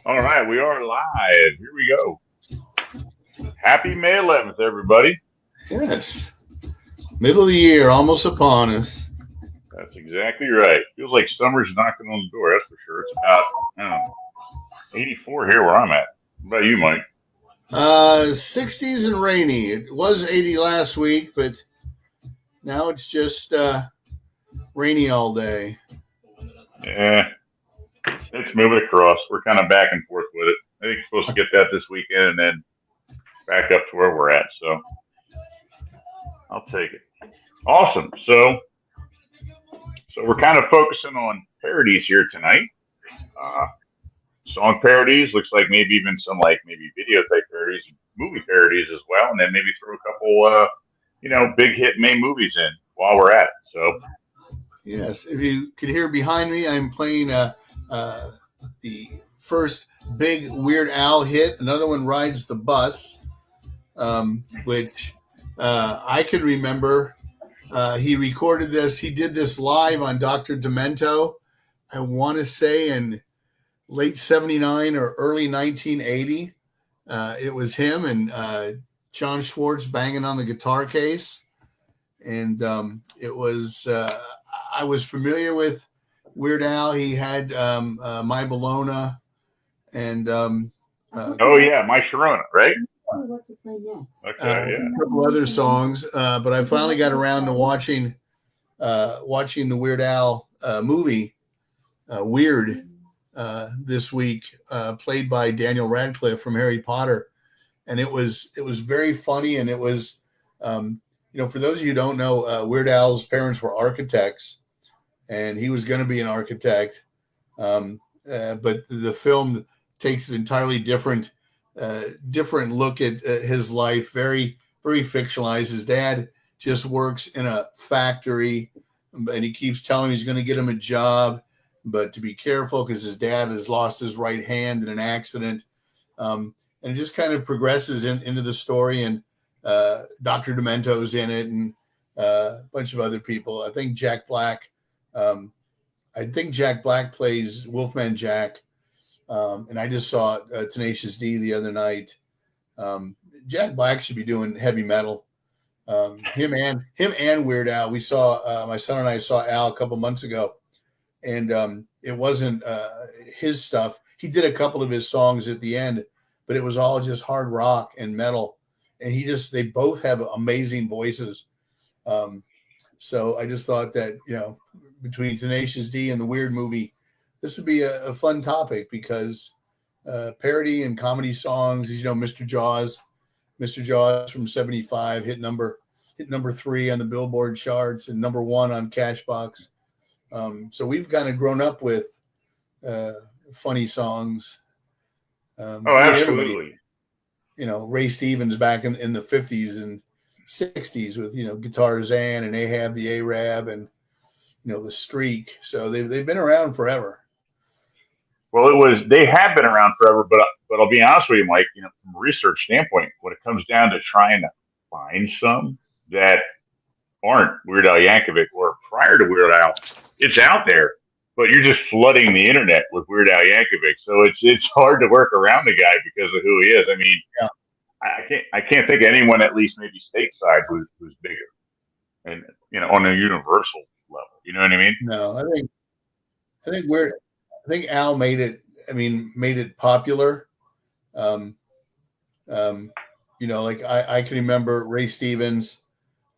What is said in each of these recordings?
All right, we are live. Here we go. Happy May 11th, everybody. Yes. Middle of the year, almost upon us. That's exactly right. Feels like summer's knocking on the door, that's for sure. It's about, I don't know, 84 here where I'm at. What about you, Mike? 60s and rainy. It was 80 last week, but now it's just rainy all day. Yeah, it's moving across. We're kind of back and forth with it. I think we're supposed to get that this weekend and then back up to where we're at. So I'll take it. Awesome. So we're kind of focusing on parodies here tonight. Uh, Song parodies, looks like maybe even some like maybe video type parodies, movie parodies as well, and then maybe throw a couple big hit May movies in while we're at it. So Yes. If you can hear behind me, I'm playing the first big Weird Al hit. Another one, Rides the Bus, which I can remember. He recorded this. He did this live on Dr. Demento, I want to say in late 79 or early 1980. It was him and John Schwartz banging on the guitar case. And it was, I was familiar with Weird Al. He had My Bologna and oh yeah, My Sharona, right? What to play next? Okay, yeah. a couple other songs. But I finally got around to watching the Weird Al movie, Weird, this week, played by Daniel Radcliffe from Harry Potter, and it was very funny, and it was, for those of you who don't know, Weird Al's parents were architects, and he was going to be an architect, but the film takes an entirely different look at his life, very very fictionalized. His dad just works in a factory, and he keeps telling him he's going to get him a job, but to be careful because his dad has lost his right hand in an accident. And it just kind of progresses into the story, and Dr. Demento's in it, and a bunch of other people. I think Jack Black plays Wolfman Jack, and I just saw Tenacious D the other night. Jack Black should be doing heavy metal. Him and Weird Al. We saw my son and I saw Al a couple months ago, and it wasn't his stuff. He did a couple of his songs at the end, but it was all just hard rock and metal. And they both have amazing voices. So I just thought that, between Tenacious D and the Weird movie, this would be a fun topic because parody and comedy songs, Mr. Jaws from 75 hit number 3 on the Billboard charts and number 1 on Cashbox. So we've kind of grown up with funny songs. Oh, absolutely. Ray Stevens back in the 50s and 60s with, Guitar Zan and Ahab the Arab and, the Streak. So they've been around forever. Well, they have been around forever, but I'll be honest with you, Mike, from a research standpoint, when it comes down to trying to find some that aren't Weird Al Yankovic or prior to Weird Al, it's out there, but you're just flooding the internet with Weird Al Yankovic. So it's hard to work around the guy because of who he is. I mean, yeah. I can't think of anyone, at least maybe stateside, who's bigger, and on a universal level. You know what I mean? No, I think Al made it popular. Like I can remember Ray Stevens.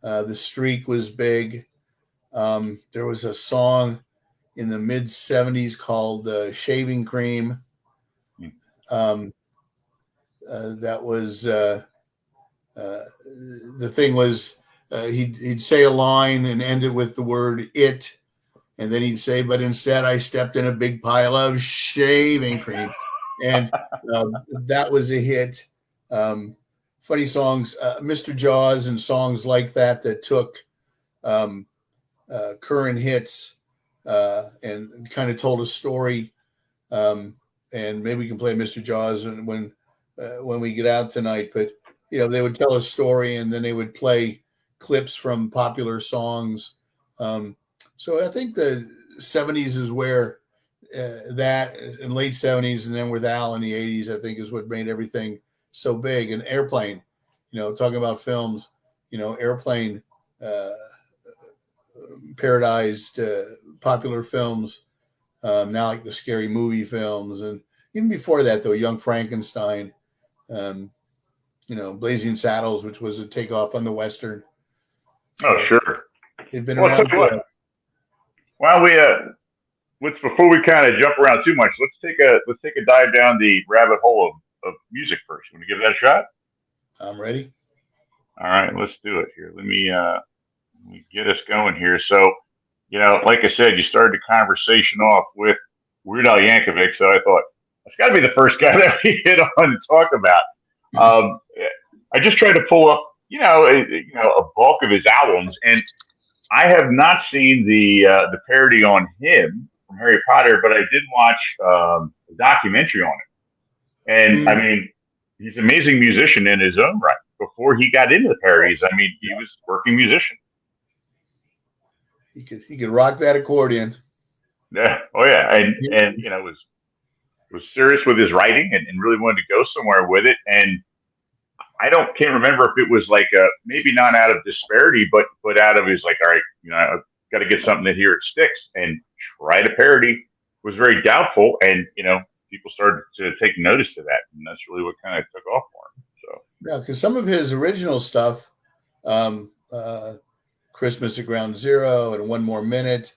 The Streak was big. There was a song in the mid 70s called Shaving Cream. That was the thing was he'd say a line and end it with the word it, and then he'd say, but instead I stepped in a big pile of shaving cream, and that was a hit. Funny songs, Mr. Jaws and songs like that took current hits and kind of told a story. And maybe we can play Mr. Jaws when we get out tonight. But they would tell a story and then they would play clips from popular songs. So I think the 70s is where that in late 70s and then with Al in the 80s, I think is what made everything so big. And Airplane, talking about films, Airplane parodized popular films, now like the Scary Movie films. And even before that, though, Young Frankenstein, Blazing Saddles, which was a takeoff on the Western. So Oh, sure. It'd been Well, around for well, before we kind of jump around too much, let's take a dive down the rabbit hole of music first. Want to give that a shot? I'm ready. All right, let's do it here. Let me get us going here. So, like I said, you started the conversation off with Weird Al Yankovic, so I thought that's got to be the first guy that we hit on to talk about. I just tried to pull up, a bulk of his albums, and I have not seen the parody on him from Harry Potter, but I did watch a documentary on it. And I mean, he's an amazing musician in his own right. Before he got into the parodies, I mean, he was a working musician. He could rock that accordion. Yeah. Oh yeah. And was serious with his writing and really wanted to go somewhere with it. And I can't remember if it was like maybe not out of disparity, but out of his like, all right, I've got to get something that here it sticks, and try to parody was very doubtful. And, people started to take notice to that. And that's really what kind of took off for him. So, yeah, because some of his original stuff, Christmas at Ground Zero and One More Minute,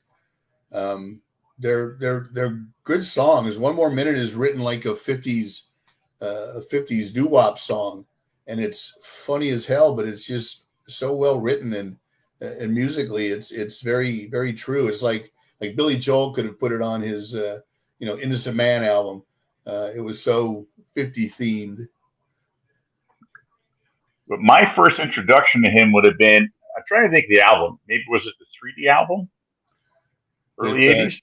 they're good songs. One More Minute is written like a 50s doo-wop song, and it's funny as hell, but it's just so well written, and musically it's very, very true. It's like Billy Joel could have put it on his Innocent Man album. It was so 50 themed. But my first introduction to him would have been, I'm trying to think of the album. Maybe was it the 3D album? Early 80s?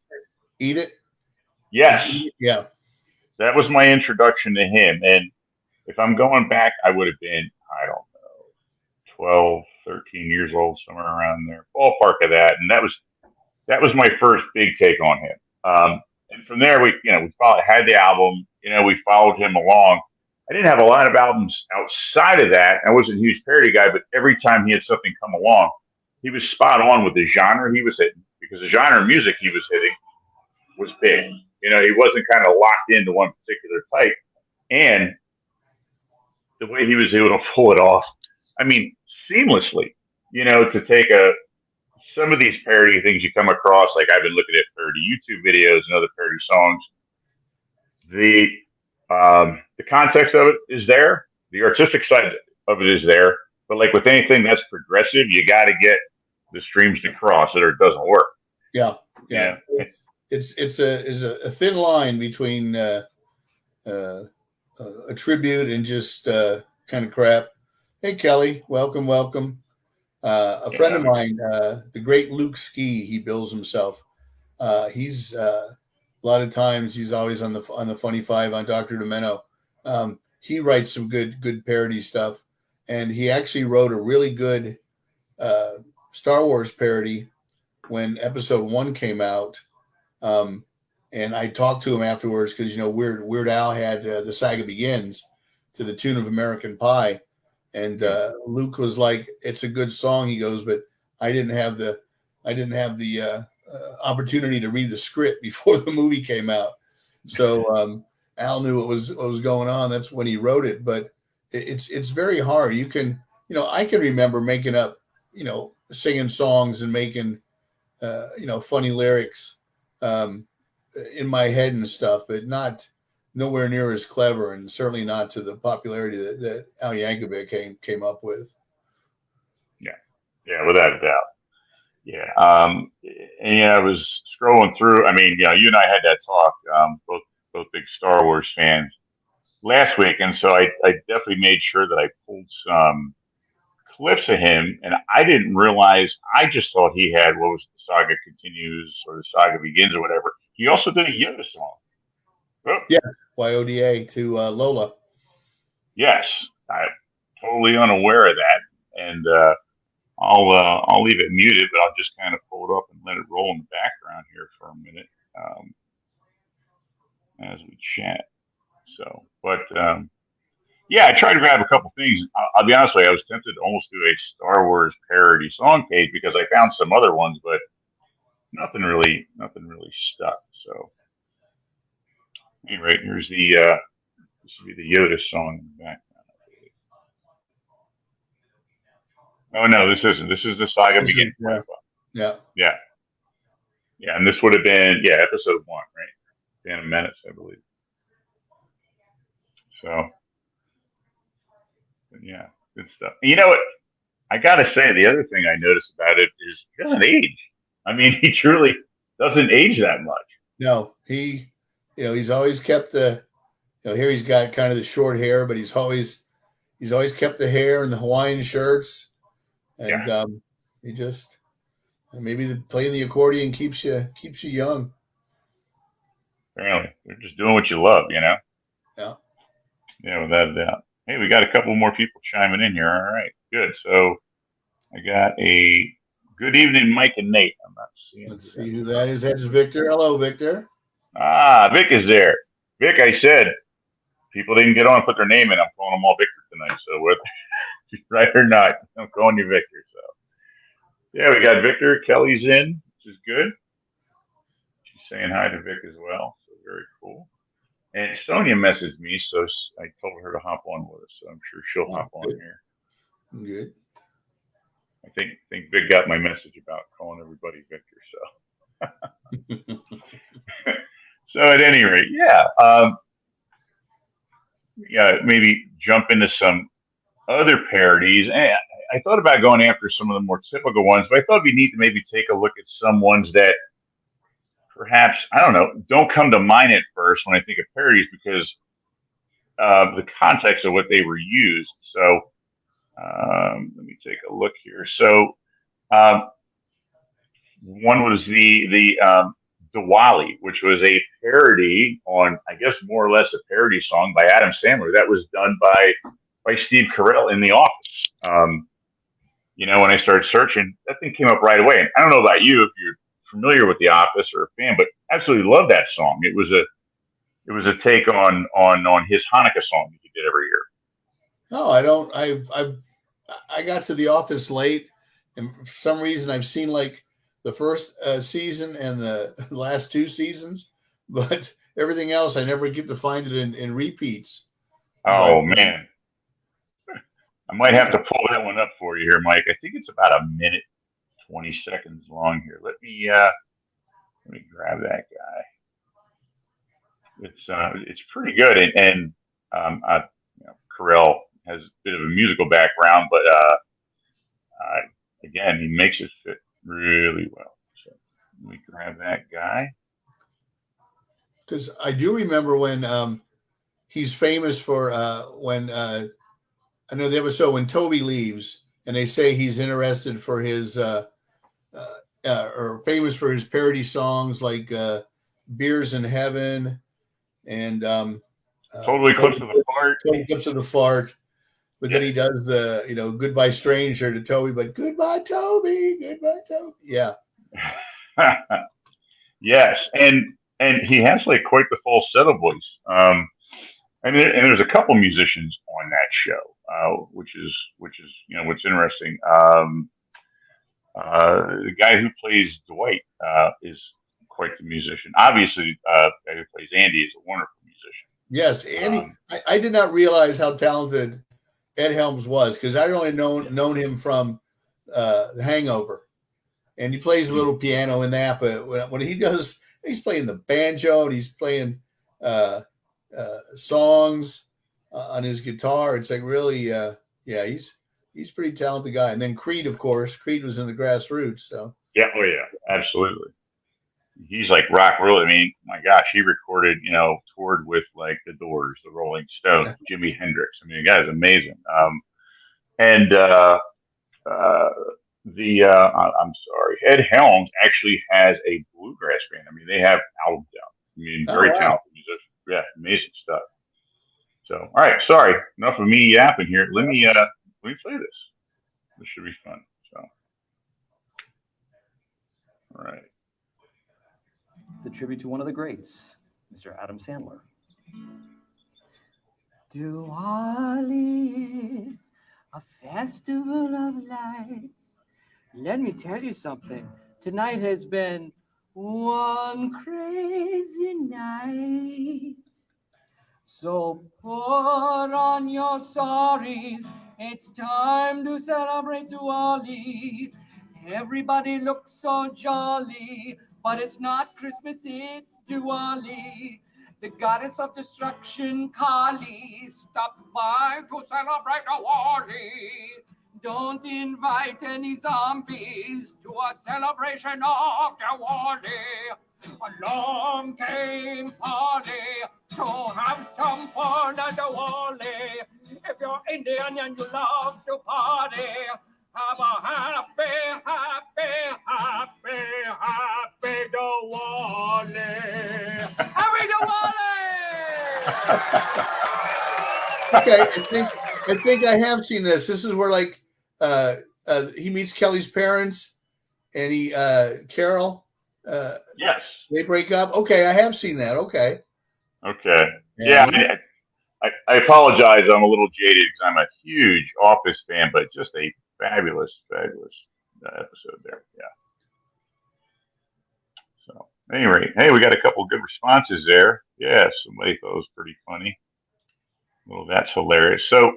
Eat It? Yes. Yeah. That was my introduction to him. And if I'm going back, I would have been, I don't know, 12, 13 years old, somewhere around there. Ballpark of that. And that was my first big take on him. And from there, we had the album, we followed him along. I didn't have a lot of albums outside of that. I wasn't a huge parody guy, but every time he had something come along, he was spot on with the genre he was hitting, because the genre of music he was hitting was big. He wasn't kind of locked into one particular type. And the way he was able to pull it off, I mean, seamlessly, to take some of these parody things you come across, like I've been looking at parody YouTube videos and other parody songs. The context of it is there. The artistic side of it is there. But like with anything that's progressive, you got to get the streams to cross it or it doesn't work. Yeah. It's a thin line between a tribute and just kind of crap. Hey, Kelly, welcome. A friend of mine, the great Luke Ski, he bills himself. He's a lot of times he's always on the Funny Five on Dr. Demento. He writes some good parody stuff, and he actually wrote a really good Star Wars parody when Episode 1 came out. And I talked to him afterwards because Weird Al had The Saga Begins to the tune of American Pie, and Luke was like, "It's a good song," he goes, "but I didn't have the opportunity to read the script before the movie came out." So Al knew what was going on. That's when he wrote it. But it's very hard. You can, I can remember making up, singing songs and making, funny lyrics in my head and stuff, but nowhere near as clever, and certainly not to the popularity that Al Yankovic came up with. Yeah, without a doubt. Yeah. And I was scrolling through. I mean, you and I had that talk, both big Star Wars fans, last week, and so I definitely made sure that I pulled some clips of him, and I didn't realize. I just thought he had what was The Saga Continues or The Saga Begins or whatever. He also did a Yoda song. Oh. Yeah, YODA to Lola. Yes, I'm totally unaware of that, and I'll leave it muted, but I'll just kind of pull it up and let it roll in the background here for a minute. as we chat. So, but yeah, I tried to grab a couple things. I'll be honest with you, I was tempted to almost do a Star Wars parody song page because I found some other ones, but nothing really stuck. So, anyway, here's the this will be the Yoda song in the background. Oh no, this isn't. This is the saga This is, begins. yeah. Yeah, yeah, and this would have been episode 1, right? Phantom Menace, I believe. So, yeah, good stuff. You know what? I gotta say, the other thing I noticed about it is he doesn't age. I mean, he truly doesn't age that much. No, he's always kept here he's got kind of the short hair, but he's always kept the hair and the Hawaiian shirts, and Yeah, he just maybe playing the accordion keeps you young. apparently they're just doing what you love, you know. Yeah. Yeah, without a doubt. Hey, we got a couple more people chiming in here. All right, good. So I got a good evening, Mike and Nate. I'm not seeing. Let's see who that is. That's Victor. Hello, Victor. Ah, Vic is there. Vic, I said people didn't get on and put their name in. I'm calling them all Victor tonight. So whether right or not, I'm calling you Victor. So yeah, we got Victor. Kelly's in, which is good. She's saying hi to Vic as well. So very cool. And Sonia messaged me, so I told her to hop on with us. So I'm sure she'll hop on here. Good. I think Vic got my message about calling everybody Victor. So, so at any rate, maybe jump into some other parodies. And I thought about going after some of the more typical ones, but I thought it'd be neat to maybe take a look at some ones that perhaps, I don't know, don't come to mind at first when I think of parodies because of the context of what they were used. So let me take a look here. So one was the Diwali, which was a parody on, I guess, more or less a parody song by Adam Sandler that was done by Steve Carell in The Office. When I started searching, that thing came up right away. And I don't know about you if you're familiar with The Office or a fan, but absolutely love that song. It was a take on his Hanukkah song that he did every year. No, I don't. I got to The Office late, and for some reason I've seen like the first season and the last 2 seasons, but everything else I never get to find it in repeats. Oh man, I might have to pull that one up for you here, Mike. I think it's about a minute 20 seconds long here. Let me grab that guy. It's pretty good, and Carell has a bit of a musical background, but again, he makes it fit really well. So let me grab that guy. Because I do remember when he's famous for when I know the episode when Toby leaves and they say he's interested for his or famous for his parody songs like Beers in Heaven and Totally Eclipse of the Fart. Total Eclipse of the Fart. But then he does the, Goodbye Stranger to Toby, but Goodbye Toby. Yeah. Yes. And he has like quite the falsetto voice. And there's a couple musicians on that show, which is what's interesting. The guy who plays Dwight is quite the musician. Obviously, the guy who plays Andy is a wonderful musician. Yes, Andy. I did not realize how talented Ed Helms was because I'd only known him from The Hangover, and he plays a little piano in that. But when he does, he's playing the banjo and he's playing songs on his guitar. It's like really, he's a pretty talented guy. And then Creed, of course, Creed was in the Grassroots. So yeah, oh yeah, absolutely. He's like rock really. I mean, my gosh, he recorded, toured with like the Doors, the Rolling Stones, Jimi Hendrix. I mean, the guy's amazing. I'm sorry, Ed Helms actually has a bluegrass band. I mean, they have albums out. I mean, very talented musician. Yeah, amazing stuff. So, all right, sorry, enough of me yapping here. Let me play this. This should be fun. So, all right. It's a tribute to one of the greats, Mr. Adam Sandler. Diwali is a festival of lights. Let me tell you something. Tonight has been one crazy night. So put on your saris. It's time to celebrate Diwali. Everybody looks so jolly, but it's not Christmas, it's Diwali. The goddess of destruction, Kali, stopped by to celebrate Diwali. Don't invite any zombies to a celebration of Diwali. Along came Polly to have some fun at Diwali. If you're Indian and you love to party, have a happy, happy, happy, happy Diwali. Happy Diwali! Okay, I think I have seen this. This is where like he meets Kelly's parents and he Carol Yes. they break up. Okay, I have seen that. Okay. Okay. Yeah. Yeah. I apologize. I'm a little jaded because I'm a huge Office fan, but just a fabulous, fabulous episode there. Yeah. So, anyway, hey, we got a couple good responses there. Yeah, somebody thought it was pretty funny. Well, that's hilarious. So,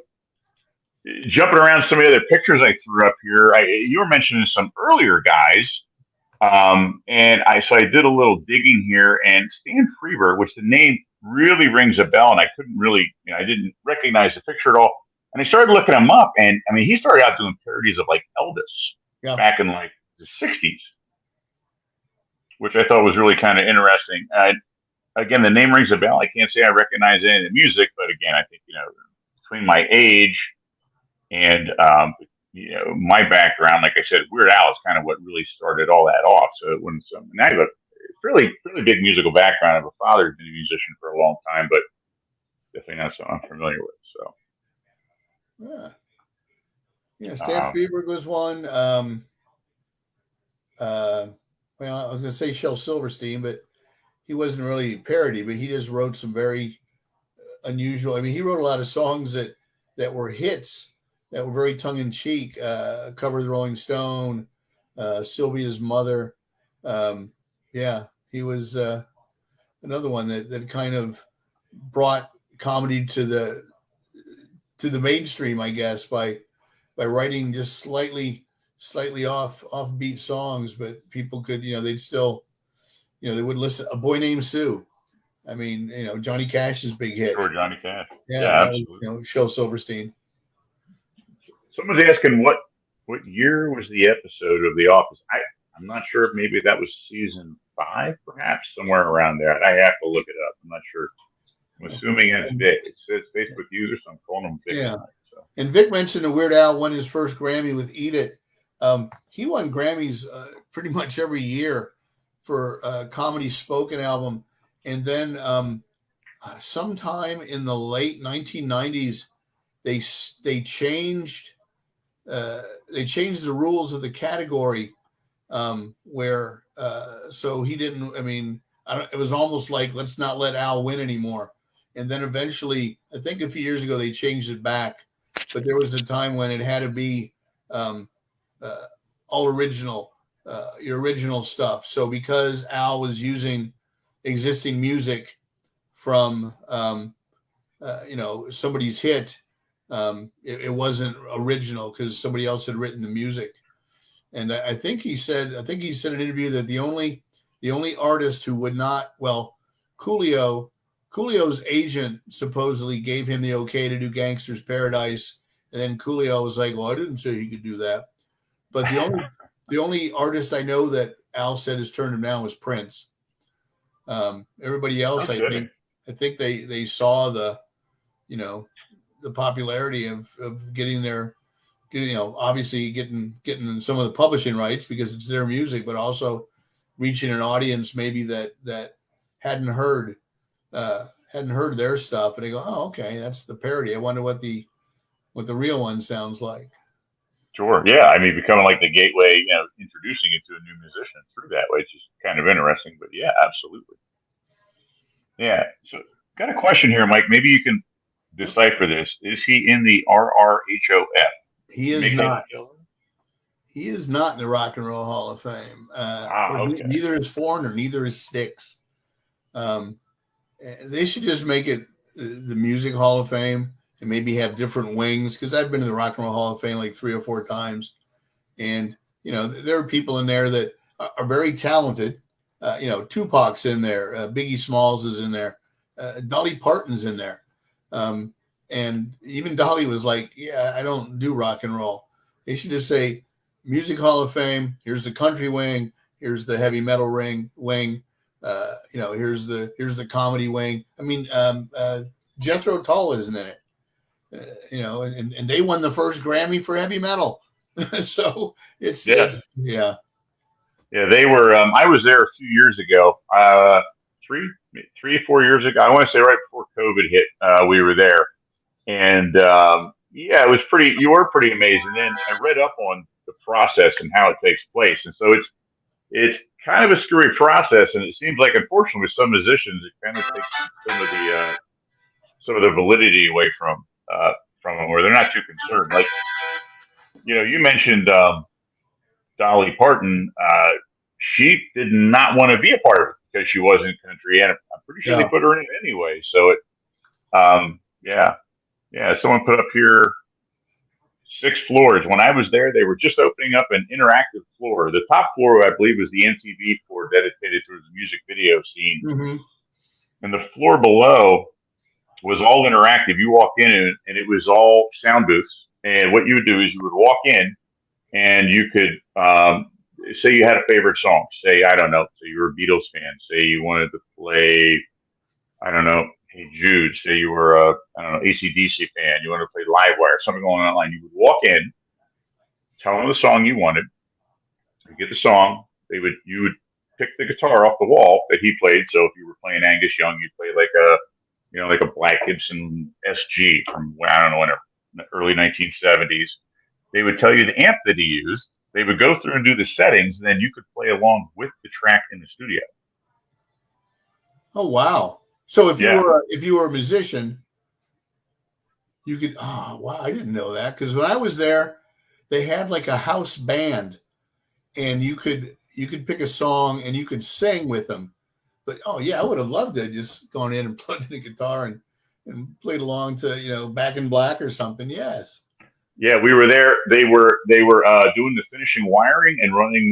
jumping around some of the other pictures I threw up here, you were mentioning some earlier guys. And I did a little digging here, and Stan Freberg, which the name really rings a bell, and I couldn't really, I didn't recognize the picture at all. And I started looking him up, and I mean, he started out doing parodies of like Elvis back in like the '60s, which I thought was really kind of interesting. Again, the name rings a bell. I can't say I recognize any of the music, but again, I think between my age and my background, like I said, Weird Al is kind of what really started all that off. So it wasn't some. And I have a really, really big musical background. I have a father who's been a musician for a long time, but definitely not something I'm familiar with. So, Stan Freberg was one. Well, I was going to say Shel Silverstein, but he wasn't really parody, but he just wrote some very unusual. I mean, he wrote a lot of songs that were hits that were very tongue in cheek. Cover the Rolling Stone, Sylvia's Mother. He was another one that kind of brought comedy to the mainstream, I guess, by writing just slightly offbeat songs, but people could, they'd still, they would listen. A Boy Named Sue. I mean, Johnny Cash's big hit. Sure, Johnny Cash. Yeah, absolutely. Shel Silverstein. Someone's asking what year was the episode of The Office? I'm not sure if maybe that was season 5, perhaps somewhere around there. I have to look it up. I'm not sure. I'm assuming it's Vic. It says Facebook user, so I'm calling him Vic. Yeah. Tonight, so. And Vic mentioned that Weird Al won his first Grammy with Eat It. He won Grammys pretty much every year for a comedy spoken album. And then sometime in the late 1990s, they changed the rules of the category where so he didn't. I mean, it was almost like let's not let Al win anymore. And then eventually, I think a few years ago, they changed it back. But there was a time when it had to be all original, your original stuff. So because Al was using existing music from somebody's hit, it wasn't original because somebody else had written the music. And I think he said in an interview that the only artist who would not, Coolio's agent supposedly gave him the okay to do Gangster's Paradise. And then Coolio was like, well, I didn't say he could do that. But the only artist I know that Al said has turned him down was Prince. Everybody else, I think they saw the popularity of getting obviously getting some of the publishing rights because it's their music, but also reaching an audience maybe that hadn't heard their stuff, and they go, oh, okay, that's the parody. I wonder what the real one sounds like. Sure. Yeah. I mean, becoming like the gateway, introducing it to a new musician through that way, which is kind of interesting. But yeah, absolutely. Yeah. So, got a question here, Mike. Maybe you can decipher this. Is he in the RRHOF? He It is makes sense. not. He is not in the Rock and Roll Hall of Fame. Ah, okay. Neither is Foreigner. Neither is Styx. Um, they should just make it the Music Hall of Fame and maybe have different wings. Because I've been to the Rock and Roll Hall of Fame like 3 or 4 times, and there are people in there that are very talented. Tupac's in there. Biggie Smalls is in there. Dolly Parton's in there. And even Dolly was like, "Yeah, I don't do rock and roll." They should just say Music Hall of Fame. Here's the country wing. Here's the heavy metal wing. Here's the comedy wing. I mean, Jethro Tull isn't in it. And they won the first Grammy for heavy metal. So Yeah. yeah. Yeah, they were. I was there a few years ago, 3, 4 years ago. I want to say right before COVID hit. We were there, and yeah, it was pretty. You were pretty amazed. And then I read up on the process and how it takes place, and so it's kind of a screwy process. And it seems like, unfortunately, with some musicians, it kind of takes some of the validity away from them, where they're not too concerned. Like you mentioned. Dolly Parton, she did not want to be a part of it because she wasn't country, and I'm pretty sure they Yeah. put her in it anyway. So yeah. Someone put up here 6 floors. When I was there, they were just opening up an interactive floor. The top floor, I believe, was the MTV floor dedicated to the music video scene, Mm-hmm. and the floor below was all interactive. You walk in, and it was all sound booths. And what you would do is you would walk in, and you could say you had a favorite song. Say, I don't know, say you were a Beatles fan. Say you wanted to play, I don't know, Hey Jude. Say you were a, I don't know, AC/DC fan. You wanted to play Livewire, something along that line. You would walk in, tell them the song you wanted. You get the song. You would pick the guitar off the wall that he played. So if you were playing Angus Young, you'd play like a Black Gibson SG from, I don't know, in the early 1970s. They would tell you the amp that he used. They would go through and do the settings, and then you could play along with the track in the studio. Oh wow! So if Yeah. you were a musician, you could. Oh wow! I didn't know that, because when I was there, they had like a house band, and you could pick a song and you could sing with them. But oh yeah, I would have loved to just gone in and plugged in a guitar and played along to Back in Black or something. Yes. Yeah, we were there. They were doing the finishing wiring and running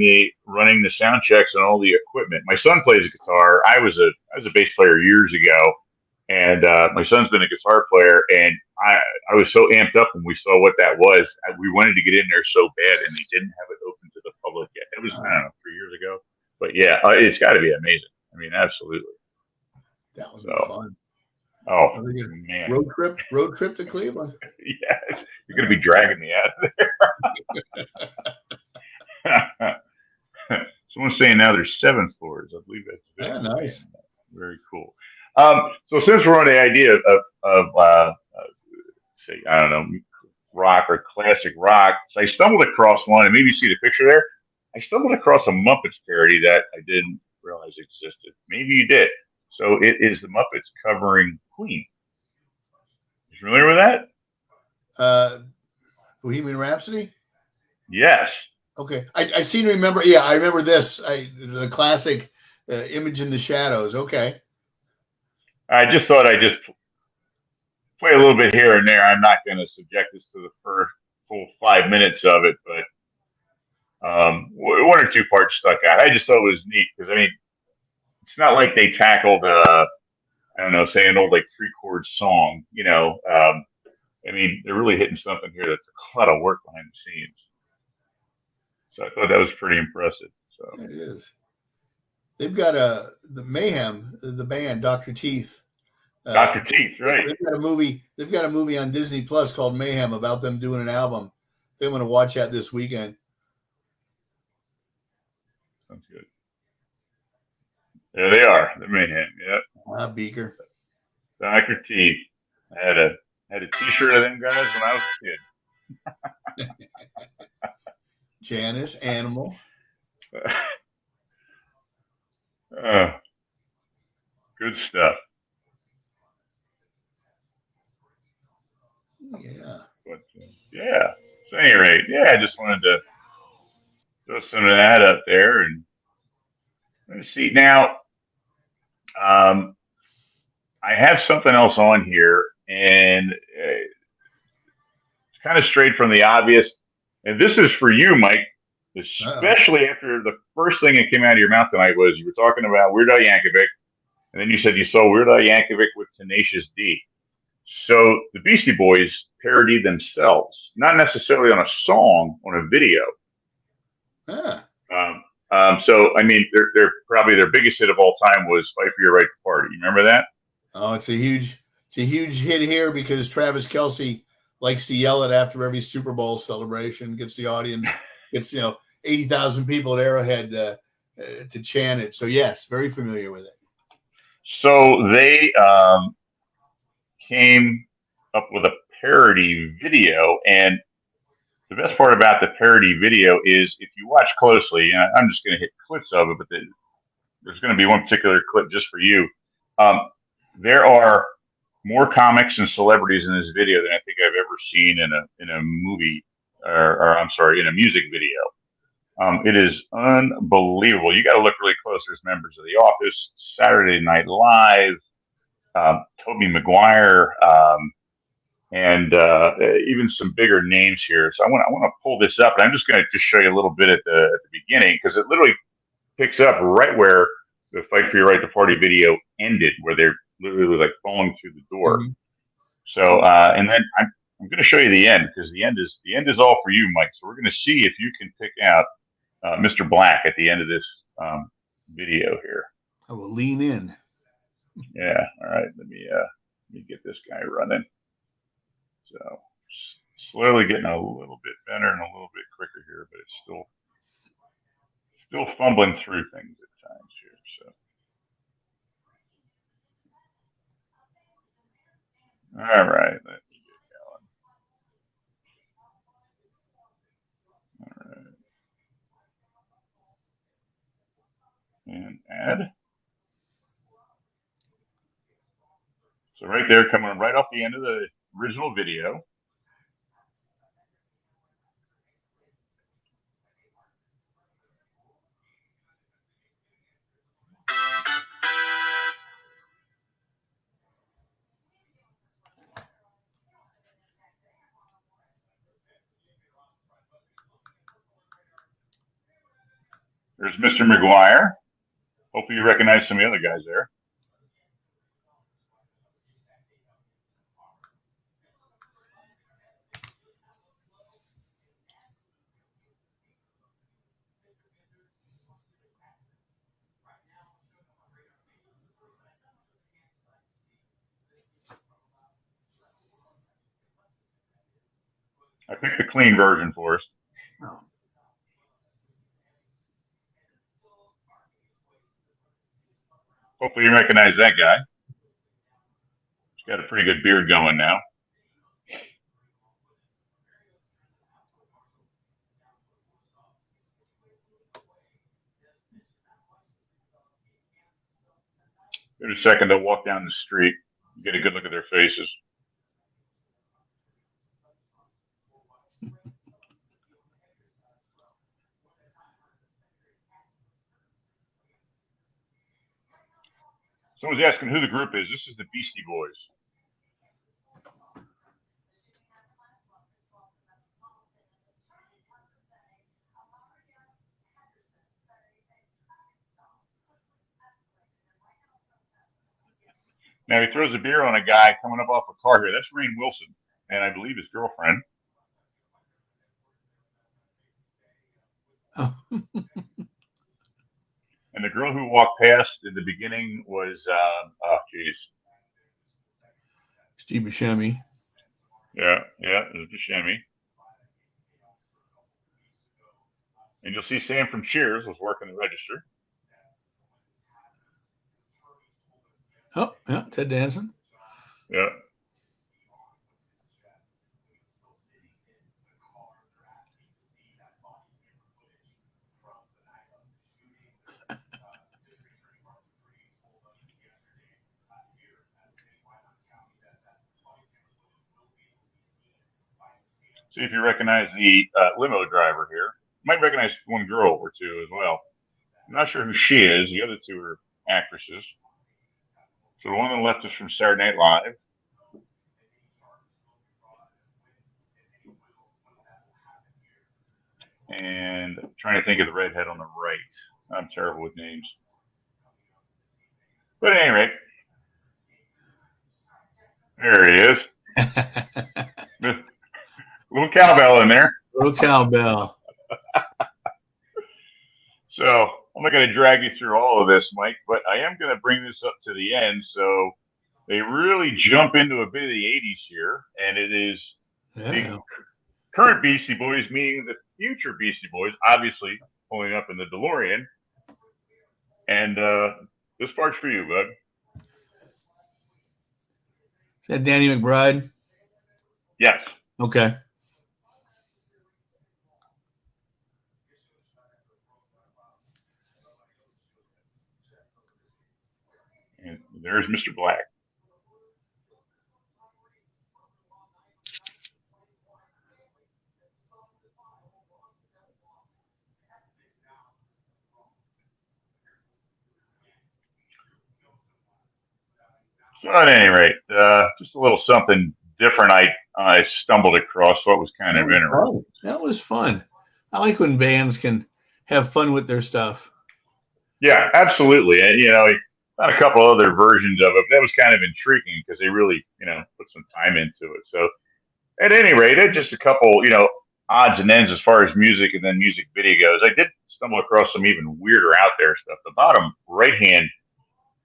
the sound checks and all the equipment. My son plays a guitar. I was a bass player years ago, and my son's been a guitar player. And I was so amped up when we saw what that was. We wanted to get in there so bad, and they didn't have it open to the public yet. It was, I don't know, 3 years ago. But yeah, it's got to be amazing. I mean, absolutely. That would be So, fun. oh So man, road trip to Cleveland. yeah, you're gonna be dragging me out of there. Someone's saying now there's 7 floors. I believe that's Yeah, it. nice. Very cool. So since we're on the idea of say, I don't know, rock or classic rock, so I stumbled across one, and maybe you see the picture there. I stumbled across a Muppets parody that I didn't realize existed. Maybe you did. So it is the Muppets covering Queen. You familiar with that? Bohemian Rhapsody. Yes. Okay, I seem to remember. Yeah, I remember this. The classic Image in the Shadows. Okay. I just thought I'd just play a little bit here and there. I'm not going to subject this to the first full 5 minutes of it, but 1 or 2 parts stuck out. I just thought it was neat because, I mean, it's not like they tackled, I don't know, say an old like 3-chord song. I mean, they're really hitting something here that's a lot of work behind the scenes. So I thought that was pretty impressive. So It is. They've got the Mayhem, the band, Dr. Teeth. Dr. Teeth, right? They've got a movie. They've got a movie on Disney Plus called Mayhem about them doing an album. They want to watch that this weekend. Sounds good. There they are, the Mayhem. Yep. Beaker. Dr. Teeth. I had a T-shirt of them guys when I was a kid. Janice, Animal. Good stuff. Yeah. But yeah. So at any rate, yeah, I just wanted to throw some of that up there, and let's see now. Um, I have something else on here, and it's kind of straight from the obvious. And this is for you, Mike, Uh-oh. especially after the first thing that came out of your mouth tonight was you were talking about Weird Al Yankovic, and then you said you saw Weird Al Yankovic with Tenacious D. So the Beastie Boys parodied themselves, not necessarily on a song, on a video. Ah. So I mean, they're probably their biggest hit of all time was "Fight for Your Right to Party." You remember that? Oh, it's a huge hit here because Travis Kelce likes to yell it after every Super Bowl celebration, gets the audience, gets 80,000 people at Arrowhead to chant it. So yes, very familiar with it. So they came up with a parody video, and the best part about the parody video is if you watch closely, and I'm just going to hit clips of it, but there's going to be one particular clip just for you. Um, there are more comics and celebrities in this video than I think I've ever seen in a movie, or I'm sorry, in a music video. It is unbelievable. You got to look really close. There's members of The Office, Saturday Night Live, Tobey Maguire, and even some bigger names here. So I want to pull this up, and I'm just going to just show you a little bit at the beginning because it literally picks up right where the "Fight for Your Right to Party" video ended, where they're literally like falling through the door. Mm-hmm. So and then I'm going to show you the end because the end is all for you, Mike. So we're going to see if you can pick out Mr. Black at the end of this video here. I will lean in. Yeah. All right. Let me get this guy running. So slowly getting a little bit better and a little bit quicker here, but it's still fumbling through things at times here. So all right, let me get going. All right, and add. So right there, coming right off the end of the original video. There's Mr. McGuire. Hopefully you recognize some of the other guys there. I picked the clean version for us. Oh. Hopefully you recognize that guy. He's got a pretty good beard going now. In a second, they'll walk down the street, get a good look at their faces. Someone's asking who the group is. This is the Beastie Boys. Now he throws a beer on a guy coming up off a car here. That's Rainn Wilson, and I believe his girlfriend. Oh. And the girl who walked past in the beginning was, Steve Buscemi. Yeah, it was Buscemi. And you'll see Sam from Cheers was working the register. Oh, yeah, Ted Danson. Yeah. See if you recognize the limo driver here. You might recognize one girl or two as well. I'm not sure who she is. The other two are actresses. So the one on the left is from Saturday Night Live. And I'm trying to think of the redhead on the right. I'm terrible with names. But at any rate, there he is. Little cowbell in there. Little cowbell. So I'm not going to drag you through all of this, Mike, but I am going to bring this up to the end. So they really jump into a bit of the 80s here, and it is the current Beastie Boys meeting the future Beastie Boys, obviously pulling up in the DeLorean. And this part's for you, bud. Is that Danny McBride? Yes. Okay. And there's Mr. Black. So at any rate, just a little something different I stumbled across. What was kind of interesting. That was fun. I like when bands can have fun with their stuff. Yeah, absolutely. And, not a couple other versions of it, but that was kind of intriguing because they really, put some time into it. So at any rate, it's just a couple, odds and ends as far as music and then music video goes. I did stumble across some even weirder out there stuff. The bottom right-hand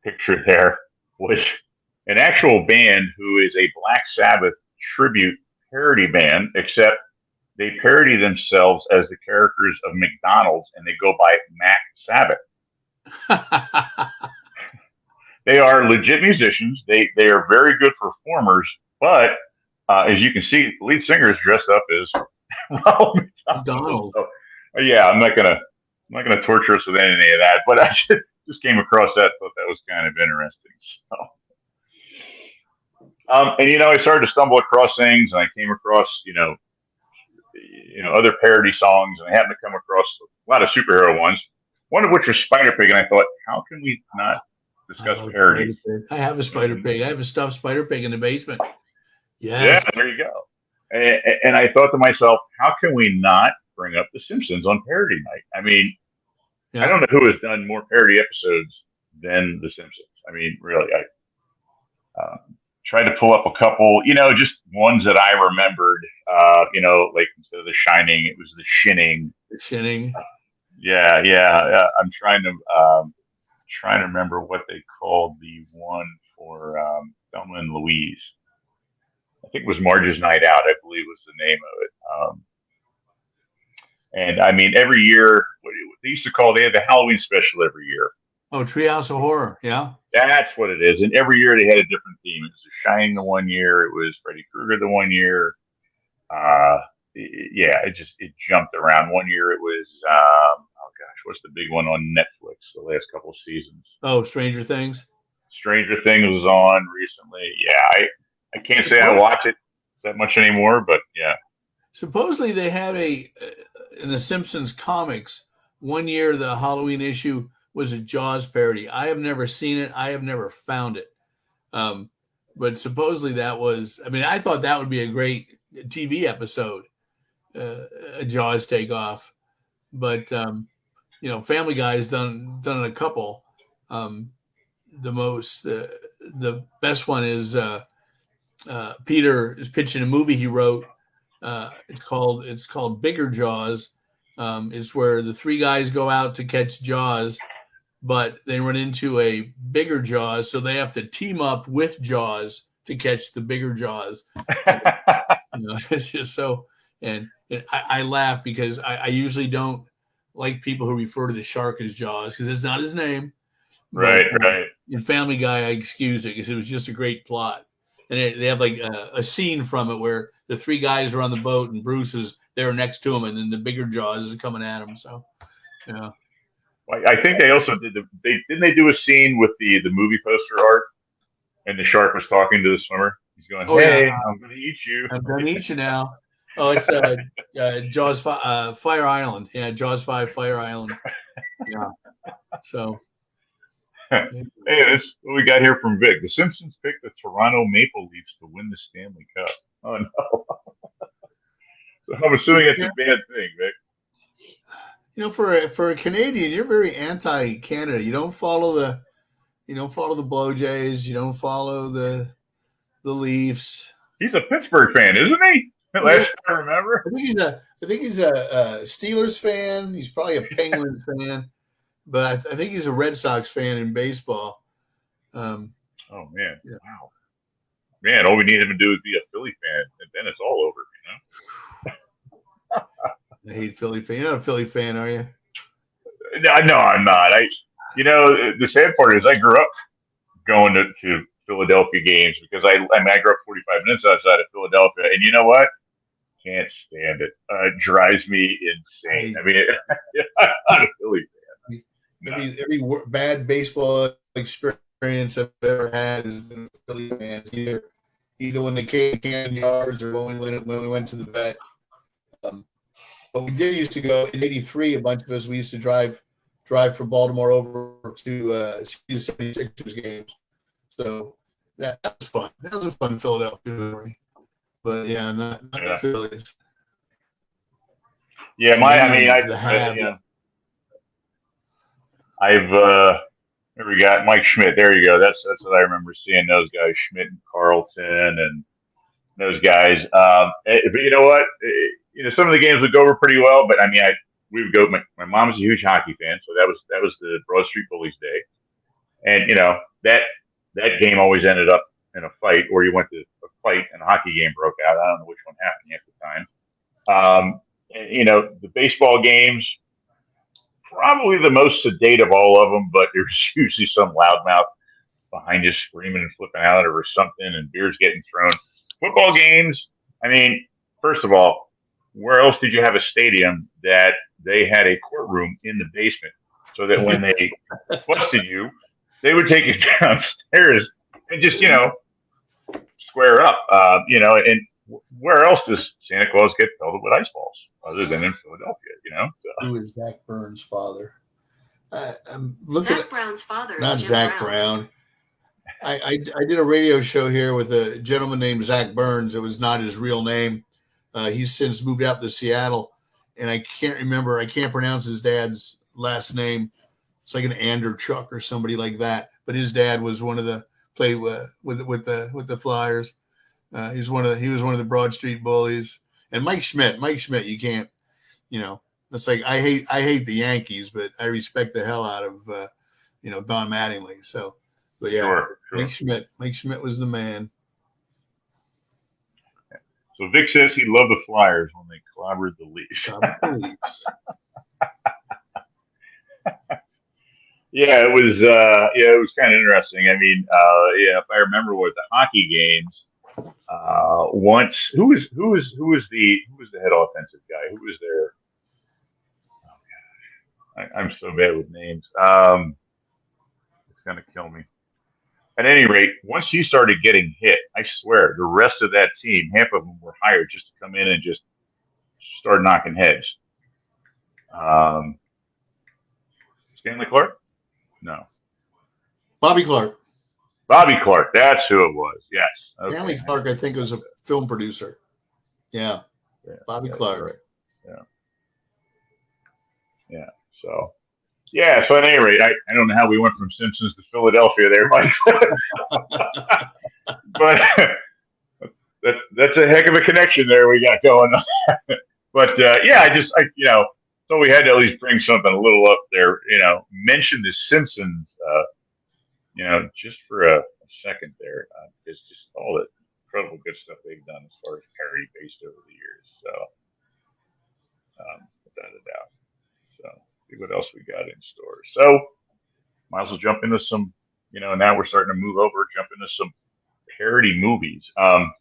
picture there was an actual band who is a Black Sabbath tribute parody band, except they parody themselves as the characters of McDonald's, and they go by Mac Sabbath. They are legit musicians. They are very good performers, but as you can see, the lead singer is dressed up as Ronald McDonald. So, yeah, I'm not gonna torture us with any of that, but I just came across that, thought that was kind of interesting. So. And I started to stumble across things, and I came across, other parody songs, and I happened to come across a lot of superhero ones. One of which was Spider Pig, and I thought, how can we not discuss parody? I have a Spider Pig. I have a stuffed Spider Pig in the basement. Yes. Yeah, there you go. And I thought to myself, how can we not bring up The Simpsons on parody night? I mean, I don't know who has done more parody episodes than The Simpsons. I mean, really, I tried to pull up a couple, just ones that I remembered, like instead of The Shining, it was The Shinning. The Shinning. Yeah. I'm trying to remember what they called the one for Thelma and Louise. I think it was Marge's Night Out, I believe was the name of it. And I mean, every year, they had the Halloween special every year. Oh, Treehouse of Horror, yeah. That's what it is. And every year they had a different theme. It was The Shining the one year. It was Freddy Krueger the one year. It jumped around. One year it was, what's the big one on Netflix the last couple of seasons? Oh, Stranger Things. Stranger Things was on recently. Yeah, I can't say I watch it that much anymore, but yeah. Supposedly they had in the Simpsons comics, one year the Halloween issue was a Jaws parody. I have never seen it. I have never found it. But supposedly that was, I thought that would be a great TV episode, a Jaws takeoff. But, Family Guy has done a couple. The best one is Peter is pitching a movie he wrote. It's called Bigger Jaws. It's where the three guys go out to catch Jaws, but they run into a bigger Jaws, so they have to team up with Jaws to catch the bigger Jaws. It's just so, and I laugh because I usually don't like people who refer to the shark as Jaws because it's not his name. Right. In Family Guy, I excuse it because it was just a great plot. And they have like a scene from it where the three guys are on the boat and Bruce is there next to him, and then the bigger Jaws is coming at him. So, yeah. I think they also didn't they do a scene with the movie poster art, and the shark was talking to the swimmer. He's going, "Hey, I'm going to eat you. I'm going to eat you now." Oh, it's Jaws Fire Island. Yeah, Jaws 5 Fire Island. Yeah. So. Hey, this is what we got here from Vic. The Simpsons picked the Toronto Maple Leafs to win the Stanley Cup. Oh no! So I'm assuming it's a bad thing, Vic. For a Canadian, you're very anti-Canada. You don't follow the Blue Jays. You don't follow the Leafs. He's a Pittsburgh fan, isn't he? Last I remember. I think he's a Steelers fan. He's probably a Penguins fan, but I think he's a Red Sox fan in baseball. Oh man! Yeah. Wow. Man, all we need him to do is be a Philly fan, and then it's all over. I hate Philly fan. You're not a Philly fan, are you? No, I'm not. The sad part is I grew up going to Philadelphia games because I grew up 45 minutes outside of Philadelphia, and you know what? Can't stand it. It drives me insane. I mean, I'm not a Philly fan. Every bad baseball experience I've ever had has been Philly fans. Either when they came to Camden Yards or when we went to the vet. But we did used to go in '83. A bunch of us we used to drive from Baltimore over to see the 76ers games. So that was fun. That was a fun Philadelphia memory. But yeah, not the Phillies. Yeah, I've we got Mike Schmidt. There you go. That's what I remember seeing those guys, Schmidt and Carlton and those guys. But you know what? Some of the games would go over pretty well, but I mean, we would go. My mom was a huge hockey fan, so that was the Broad Street Bullies day, and that game always ended up in a fight, or you went to a fight and a hockey game broke out. I don't know which one happened half the time. The baseball games, probably the most sedate of all of them, but there's usually some loudmouth behind you screaming and flipping out over something, and beers getting thrown. Football games, I mean, first of all, where else did you have a stadium that they had a courtroom in the basement so that when they busted you, they would take you downstairs and just, square up, and where else does Santa Claus get pelted with ice balls other than in Philadelphia, So. Who is Zach Burns' father? I'm looking Zach Brown's father. Not Jim Zach Brown. I did a radio show here with a gentleman named Zach Burns. It was not his real name. He's since moved out to Seattle, and I can't pronounce his dad's last name. It's like an Anderchuk or somebody like that. But his dad was played with the Flyers. He was one of the Broad Street Bullies. And Mike Schmidt, you can't, it's like I hate the Yankees, but I respect the hell out of Don Mattingly. So, but yeah, sure. Mike Schmidt was the man. So Vic says he loved the Flyers when they clobbered the Leafs. Yeah, it was kind of interesting. I mean, if I remember with the hockey games, once who was the head offensive guy? Who was there? Oh gosh, I'm so bad with names. It's gonna kill me. At any rate, once he started getting hit, I swear, the rest of that team, half of them were hired just to come in and just start knocking heads. Stanley Clark? No. Bobby Clark. Bobby Clark. That's who it was. Yes. Okay. Stanley Clark, I think, was a film producer. Yeah. Bobby Clark. Right. Yeah. So. Yeah, so at any rate, I don't know how we went from Simpsons to Philadelphia there, Mike. But that's a heck of a connection there we got going on. But so we had to at least bring something a little up there, mention the Simpsons, just for a second there. It's just all the incredible good stuff they've done as far as parody based over the years. So, without a doubt. So. What else we got in store. So might as well jump into some, now we're starting to jump into some parody movies. And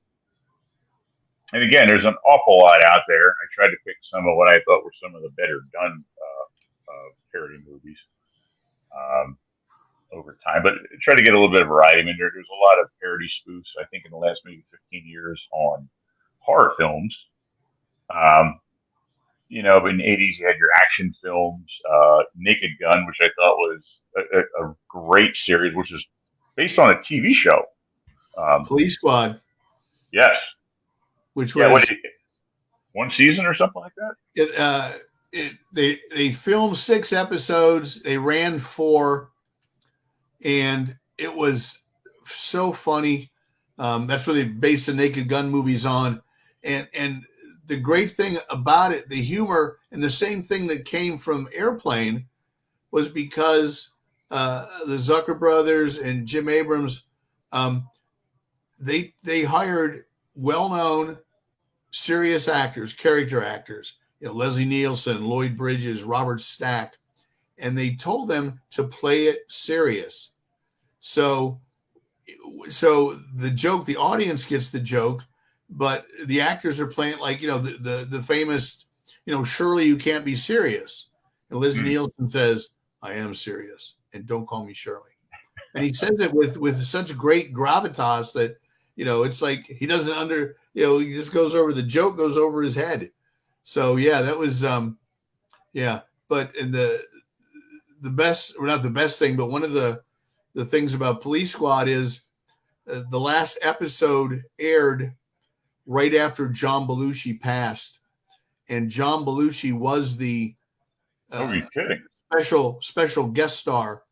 again, there's an awful lot out there. I tried to pick some of what I thought were some of the better done parody movies over time, but try to get a little bit of variety. I mean, there's a lot of parody spoofs, I think, in the last maybe 15 years on horror films. In the 80s, you had your action films, Naked Gun, which I thought was a great series, which is based on a TV show. Police Squad, Yes. which Yeah. was One season or something like that? they filmed 6 episodes. They ran 4, and it was so funny. That's where they based the Naked Gun movies on, and the great thing about it, the humor, and the same thing that came from Airplane was because the Zucker brothers and Jim Abrams, they hired well-known serious actors, character actors, Leslie Nielsen, Lloyd Bridges, Robert Stack, and they told them to play it serious. So the joke, the audience gets the joke, but the actors are playing like, the famous, Shirley, you can't be serious. And Liz Nielsen says, I am serious, and don't call me Shirley. And he says it with such great gravitas that, it's like he doesn't he just goes over, the joke goes over his head. So yeah, that was, yeah. But in the best, or not the best thing, but one of the things about Police Squad is the last episode aired right after John Belushi passed, and John Belushi was the Are you kidding? special guest star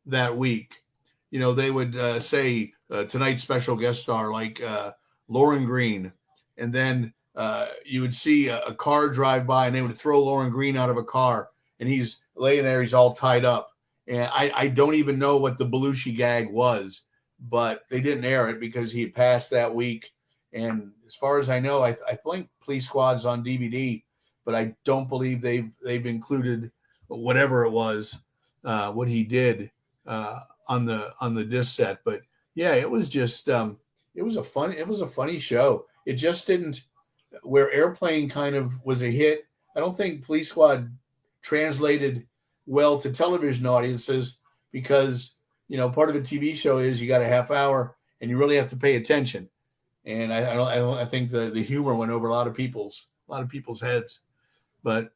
that week. They would say tonight's special guest star, like Lauren Green, and then you would see a car drive by, and they would throw Lauren Green out of a car, and he's laying there, he's all tied up, and I don't even know what the Belushi gag was, but they didn't air it because he had passed that week. And as far as I know, I think Police Squad's on DVD, but I don't believe they've included whatever it was, what he did on the disc set. But yeah, it was just it was a funny show. It just didn't, where Airplane kind of was a hit. I don't think Police Squad translated well to television audiences because, part of a TV show is you got a half hour and you really have to pay attention. And I think the humor went over a lot of people's heads. But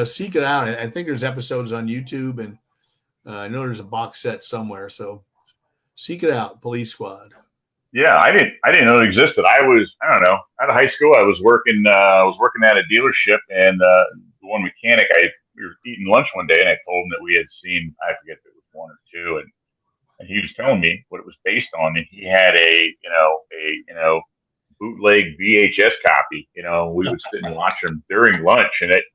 seek it out. I think there's episodes on YouTube, and I know there's a box set somewhere. So seek it out, Police Squad. Yeah, I didn't know it existed. I don't know, out of high school, I was working at a dealership, and the one mechanic, we were eating lunch one day, and I told him that we had seen, I forget if it was 1 or 2, and he was telling me what it was based on, and he had a bootleg VHS copy. We would sit and watch them during lunch, and it,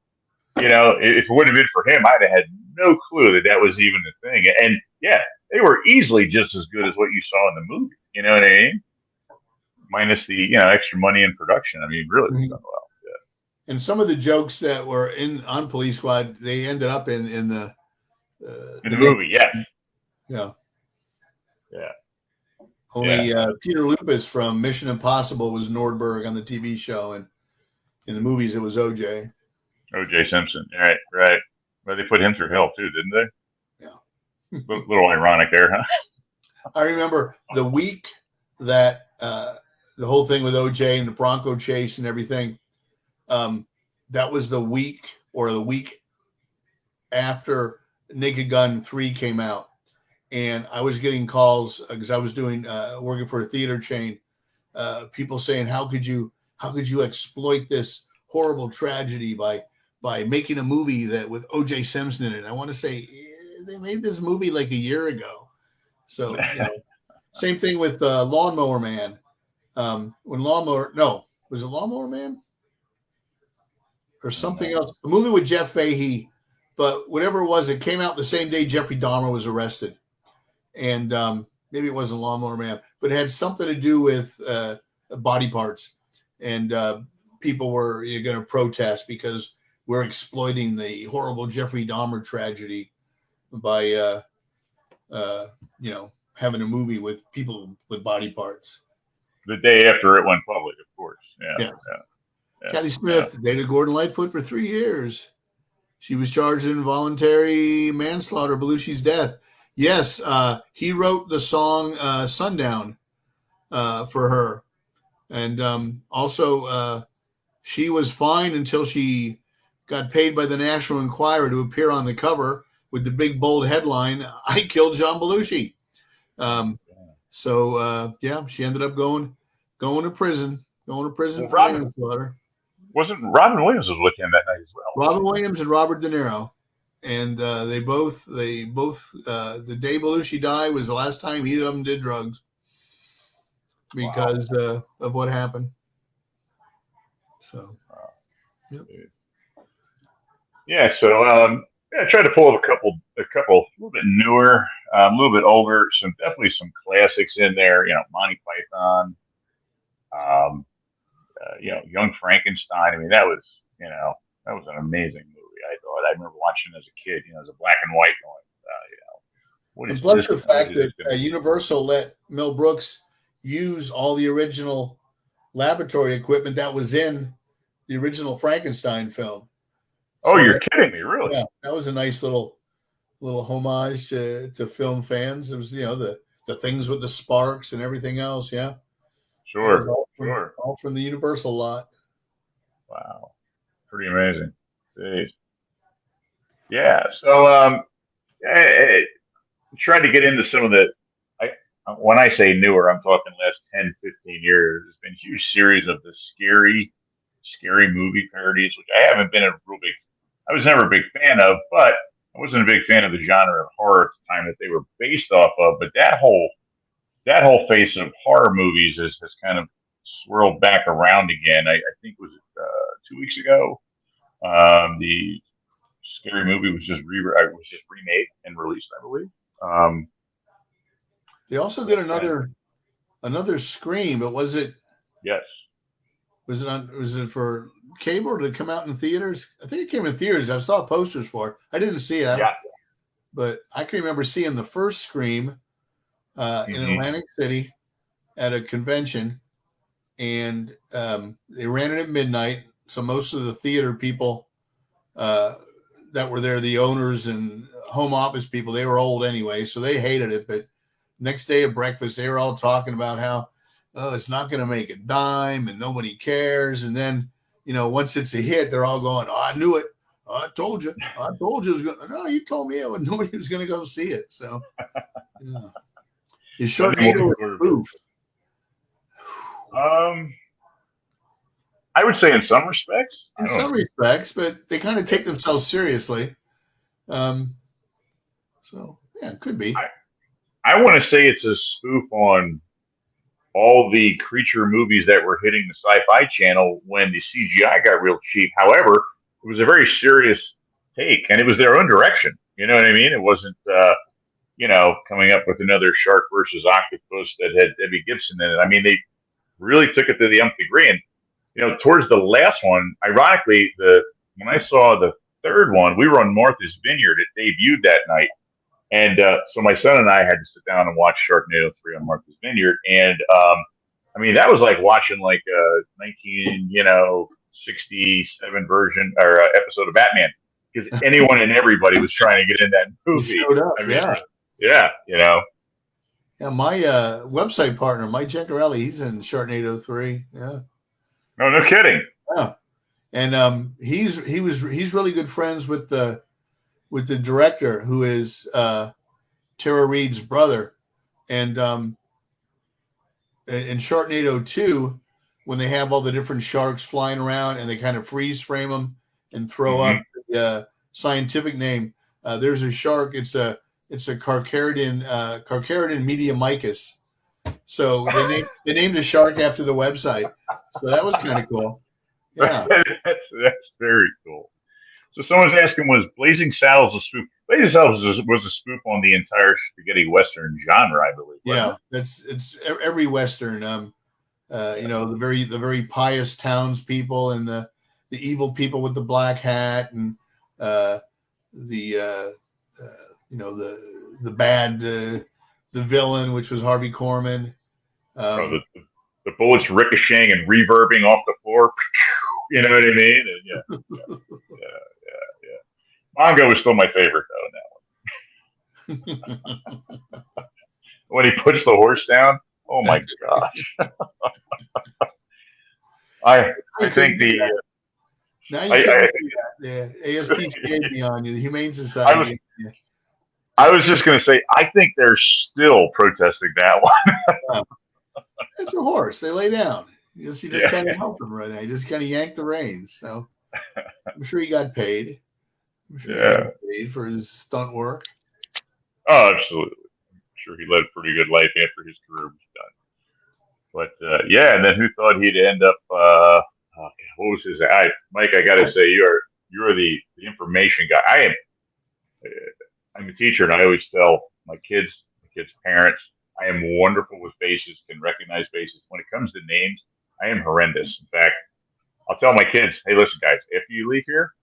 if it wouldn't have been for him, I'd have had no clue that was even a thing. And yeah, they were easily just as good as what you saw in the movie. You know what I mean? Minus the extra money in production. I mean, really done well. Yeah. And some of the jokes that were on Police Squad, they ended up in the movie. Yeah. Yeah. Yeah. Only Peter Lupas from Mission Impossible was Nordberg on the TV show, and in the movies it was OJ. O.J. Simpson. Right. Well, they put him through hell too, didn't they? Yeah. Little ironic there, huh? I remember the week that the whole thing with OJ and the Bronco chase and everything. That was the week after Naked Gun 3 came out. And I was getting calls because I was doing working for a theater chain. People saying, "How could you exploit this horrible tragedy by making a movie that with O.J. Simpson in it?" I want to say they made this movie like a year ago. So same thing with Lawnmower Man. Was it Lawnmower Man or something else? A movie with Jeff Fahey, but whatever it was, it came out the same day Jeffrey Dahmer was arrested. And maybe it wasn't Lawnmower Man, but it had something to do with body parts. And people were going to protest because we're exploiting the horrible Jeffrey Dahmer tragedy by, having a movie with people with body parts. The day after it went public, of course. Yeah. Kathy Smith dated Gordon Lightfoot for 3 years. She was charged in involuntary manslaughter, Belushi's death. Yes, he wrote the song Sundown for her. And also she was fine until she got paid by the National Enquirer to appear on the cover with the big bold headline, "I killed John Belushi." She ended up going to prison. Going to prison for manslaughter. Wasn't Robin Williams was with him that night as well? Robin Williams and Robert De Niro, and they both the day Belushi died was the last time either of them did drugs because of what happened. So, yep. Yeah. So I tried to pull up a couple a little bit newer, a little bit older, definitely some classics in there. Monty Python. Young Frankenstein. I mean, that was an amazing movie. I thought. I remember watching it as a kid. As a black and white going. And plus the fact that Universal let Mel Brooks use all the original laboratory equipment that was in the original Frankenstein film. Oh, you're kidding me, really? Yeah, that was a nice little homage to film fans. It was the things with the sparks and everything else. Yeah. Sure. All from the Universal lot. Wow. Pretty amazing. Jeez. Yeah. So I tried to get into some of the, when I say newer, I'm talking last 10, 15 years. There's been a huge series of the scary movie parodies, which I haven't been I was never a big fan of, but I wasn't a big fan of the genre of horror at the time that they were based off of. But that whole face of horror movies has kind of swirled back around again. I think was it 2 weeks ago. The Scary Movie was just remade and released, I believe. They also did another Scream, but was it? Yes. Was it for cable or did it come out in theaters? I think it came in theaters. I saw posters for it. I didn't see it. Yeah. But I can remember seeing the first Scream in Atlantic City at a convention, and they ran it at midnight. So most of the theater people that were there, the owners and home office people, they were old anyway, so they hated it. But next day at breakfast, they were all talking about how it's not going to make a dime and nobody cares. And then, once it's a hit, they're all going, "Oh, I knew it. I told you. I told you it was going to." No, you told me nobody was going to go see it. So, is Sharknado a spoof? I would say in some respects. In some respects, but they kind of take themselves seriously. So, yeah, it could be. I want to say it's a spoof on all the creature movies that were hitting the Sci-Fi Channel when the CGI got real cheap. However, it was a very serious take, and it was their own direction. You know what I mean? It wasn't, coming up with another Shark versus Octopus that had Debbie Gibson in it. I mean, they really took it to the nth degree. And, towards the last one, ironically, when I saw the third one, we were on Martha's Vineyard. It debuted that night. And so my son and I had to sit down and watch Sharknado 3 on Martha's Vineyard. And, that was like watching like a 1967 version or episode of Batman, because anyone and everybody was trying to get in that movie. Yeah. Yeah, Yeah, my website partner, Mike Giancarelli, he's in Sharknado 3. Yeah. No kidding. Yeah. And he's really good friends with the director, who is Tara Reid's brother. And in Sharknado 2, when they have all the different sharks flying around and they kind of freeze frame them and throw up the scientific name, there's a shark. It's a Carcharodon mediamicus. So they named a shark after the website. So that was kind of cool. Yeah, that's very cool. So someone's asking, was Blazing Saddles a spoof? Blazing Saddles was a spoof on the entire spaghetti western genre, I believe. Yeah, it's every western. The very pious townspeople and the evil people with the black hat and the villain, which was Harvey Korman. The bullets ricocheting and reverbing off the floor. You know what I mean? And yeah. Mongo was still my favorite though in that one. When he puts the horse down, oh my gosh. I think the now you I, can't I, do that. The ASPCA be on you. The Humane I was Society. I was just going to say I think they're still protesting that one. It's a horse. They lay down. You just Yeah. kind of help them right now. You just kind of yank the reins. So I'm sure he got paid. I'm sure he got paid for his stunt work. Oh, absolutely. I'm sure he led a pretty good life after his career was done. But yeah, and then who thought he'd end up? What was his? Mike, I got to say, you're the information guy. I'm a teacher, and I always tell my kids' parents, I am wonderful with faces, can recognize faces. When it comes to names, I am horrendous. In fact, I'll tell my kids, hey, listen, guys, after you leave here,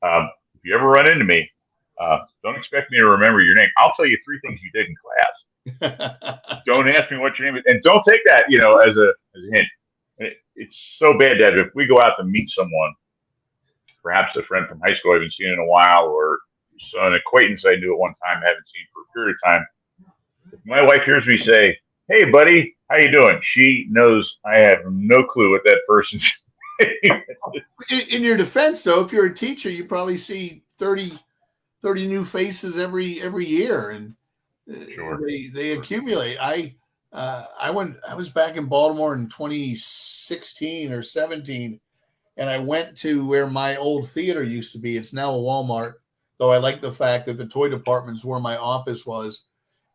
if you ever run into me, don't expect me to remember your name. I'll tell you 3 things you did in class. Don't ask me what your name is, and don't take that, as a hint. It's so bad that if we go out to meet someone, perhaps a friend from high school I haven't seen in a while, or an acquaintance I knew at one time I haven't seen for a period of time, if my wife hears me say, "Hey, buddy, how you doing?" She knows I have no clue what that person's. In your defense, though, if you're a teacher, you probably see 30 new faces every year, and Sure. they accumulate. I was back in Baltimore in 2016 or 17, and I went to where my old theater used to be. It's now a Walmart, though I like the fact that the toy department's where my office was.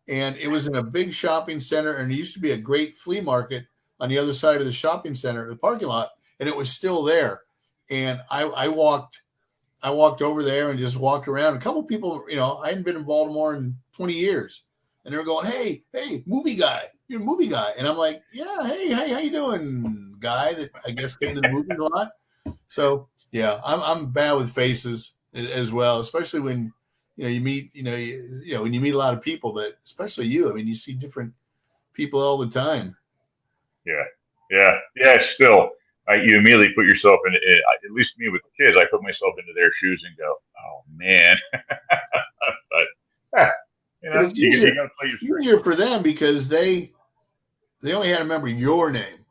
And it was in a big shopping center, and it used to be a great flea market on the other side of the shopping center, the parking lot, and it was still there. And I walked over there and just walked around. A couple people, I hadn't been in Baltimore in 20 years, and they were going, "Hey, movie guy, you're a movie guy," and I'm like, "Yeah, hey, how you doing, guy?" That I guess came to the movies a lot. So yeah, I'm bad with faces as well, especially when you meet when you meet a lot of people, but especially you. I mean, you see different people all the time. Yeah. Still, you immediately put yourself in. At least me with the kids, I put myself into their shoes and go, "Oh man." But But it's you got to play your strengths. easier for them because they only had to remember your name.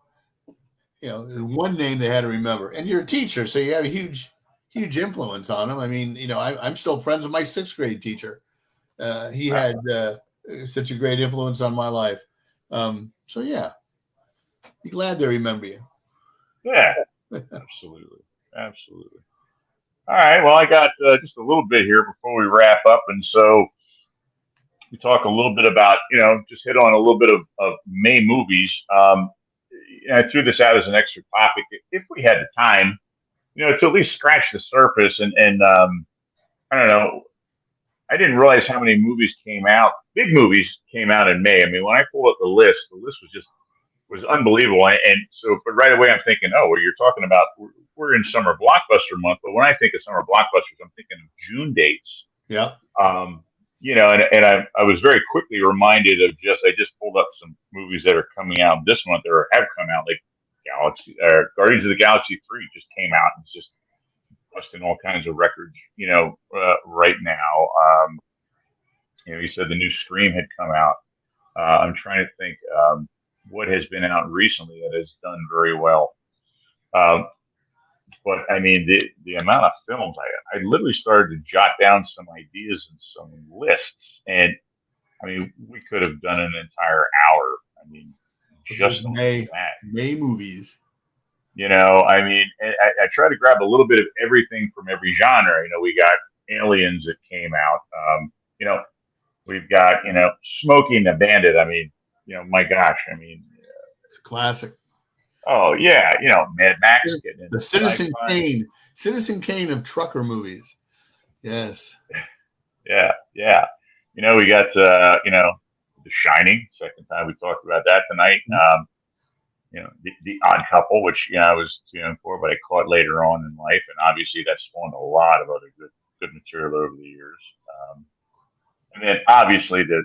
One name they had to remember, and you're a teacher, so you have a huge influence on them. I mean, I'm still friends with my 6th grade teacher. He had such a great influence on my life. So yeah, be glad they remember you. Yeah, absolutely. All right. Well, I got just a little bit here before we wrap up, and so we talk a little bit about just hit on a little bit of May movies. I threw this out as an extra topic if we had the time, to at least scratch the surface. And I don't know. I didn't realize how many movies came out. Big movies came out in May. I mean, when I pulled up the list was unbelievable. And so, but right away I'm thinking, oh, well, you're talking about we're in summer blockbuster month. But when I think of summer blockbusters, I'm thinking of June dates. Yeah. And I was very quickly reminded of I just pulled up some movies that are coming out this month or have come out, like Guardians of the Galaxy 3 just came out and it's just busting all kinds of records, right now. You said the new Scream had come out. I'm trying to think what has been out recently that has done very well. But I mean, the amount of films, I literally started to jot down some ideas and some lists. And I mean, we could have done an entire hour. I mean, just on that. May movies. I mean, I try to grab a little bit of everything from every genre. We got Aliens that came out. We've got, Smokey and the Bandit. I mean, my gosh. I mean, it's a classic. Oh yeah, Mad Max. The Citizen Kane of trucker movies. Yes. Yeah. We got The Shining. Second time we talked about that tonight. The Odd Couple, which I was too young for, but I caught later on in life, and obviously that spawned a lot of other good material over the years. And then obviously the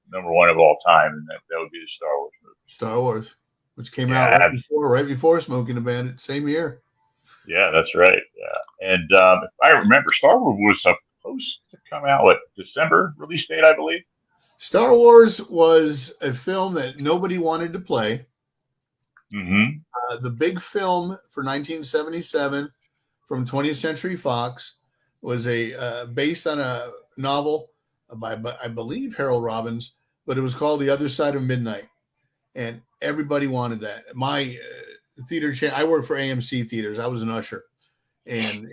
number one of all time, and that would be the Star Wars movie. Star Wars, which came out right before Smoking the Bandit, same year. Yeah, that's right. Yeah, and if I remember, Star Wars was supposed to come out December release date, I believe. Star Wars was a film that nobody wanted to play. Mm-hmm. The big film for 1977 from 20th Century Fox was based on a novel by, I believe, Harold Robbins, but it was called The Other Side of Midnight, and everybody wanted that. My theater chain, I worked for AMC Theaters. I was an usher, and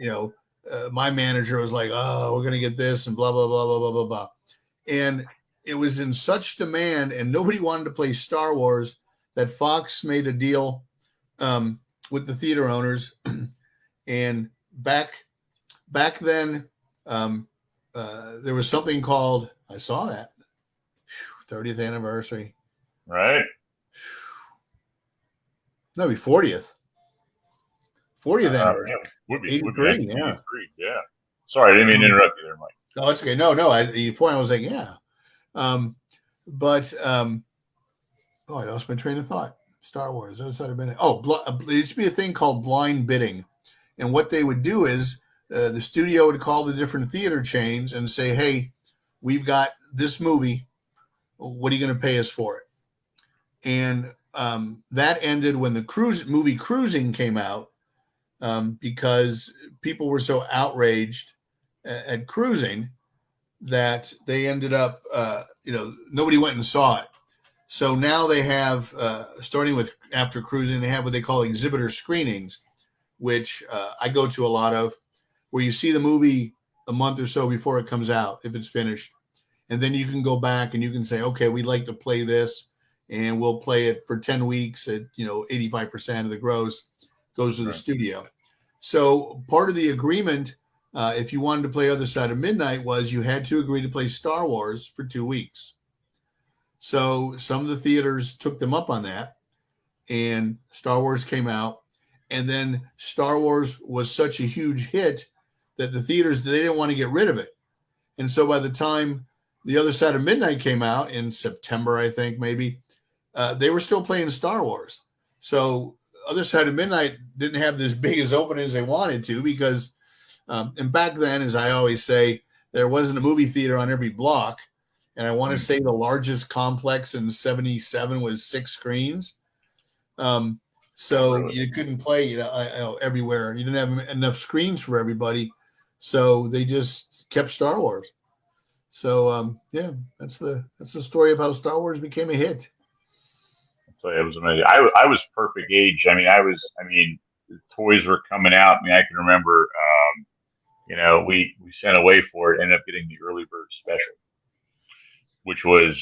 my manager was like, "Oh, we're gonna get this," and blah blah blah blah blah blah blah, and it was in such demand, and nobody wanted to play Star Wars that Fox made a deal with the theater owners, and back then, there was something called, I saw that 30th anniversary, Right. no, be 40th anniversary, Yeah, would be 83, yeah. 83, yeah. Sorry, I didn't mean to interrupt you there, Mike. No, it's okay. No, the point I was like, yeah. I lost my train of thought. Star Wars. Other Side of Midnight. There used to be a thing called blind bidding. And what they would do is the studio would call the different theater chains and say, hey, we've got this movie. What are you going to pay us for it? And that ended when the movie Cruising came out, because people were so outraged at Cruising that they ended up, nobody went and saw it. So now they have, starting with after Cruising, they have what they call exhibitor screenings, which I go to a lot of, where you see the movie a month or so before it comes out, if it's finished. And then you can go back and you can say, okay, we'd like to play this, and we'll play it for 10 weeks at, 85% of the gross goes to the studio. So part of the agreement, if you wanted to play Other Side of Midnight, was you had to agree to play Star Wars for 2 weeks. So some of the theaters took them up on that, and Star Wars came out. And then Star Wars was such a huge hit that the theaters, they didn't want to get rid of it. And so by the time The Other Side of Midnight came out in September, I think maybe, they were still playing Star Wars. So Other Side of Midnight didn't have as big as opening as they wanted to, because, and back then, as I always say, there wasn't a movie theater on every block. And I want to say the largest complex in 77 was 6 screens. So you couldn't play, everywhere. You didn't have enough screens for everybody. So they just kept Star Wars. So, that's the story of how Star Wars became a hit. So it was amazing. I was perfect age. The toys were coming out. I can remember, we sent away for it, ended up getting the early bird special, which was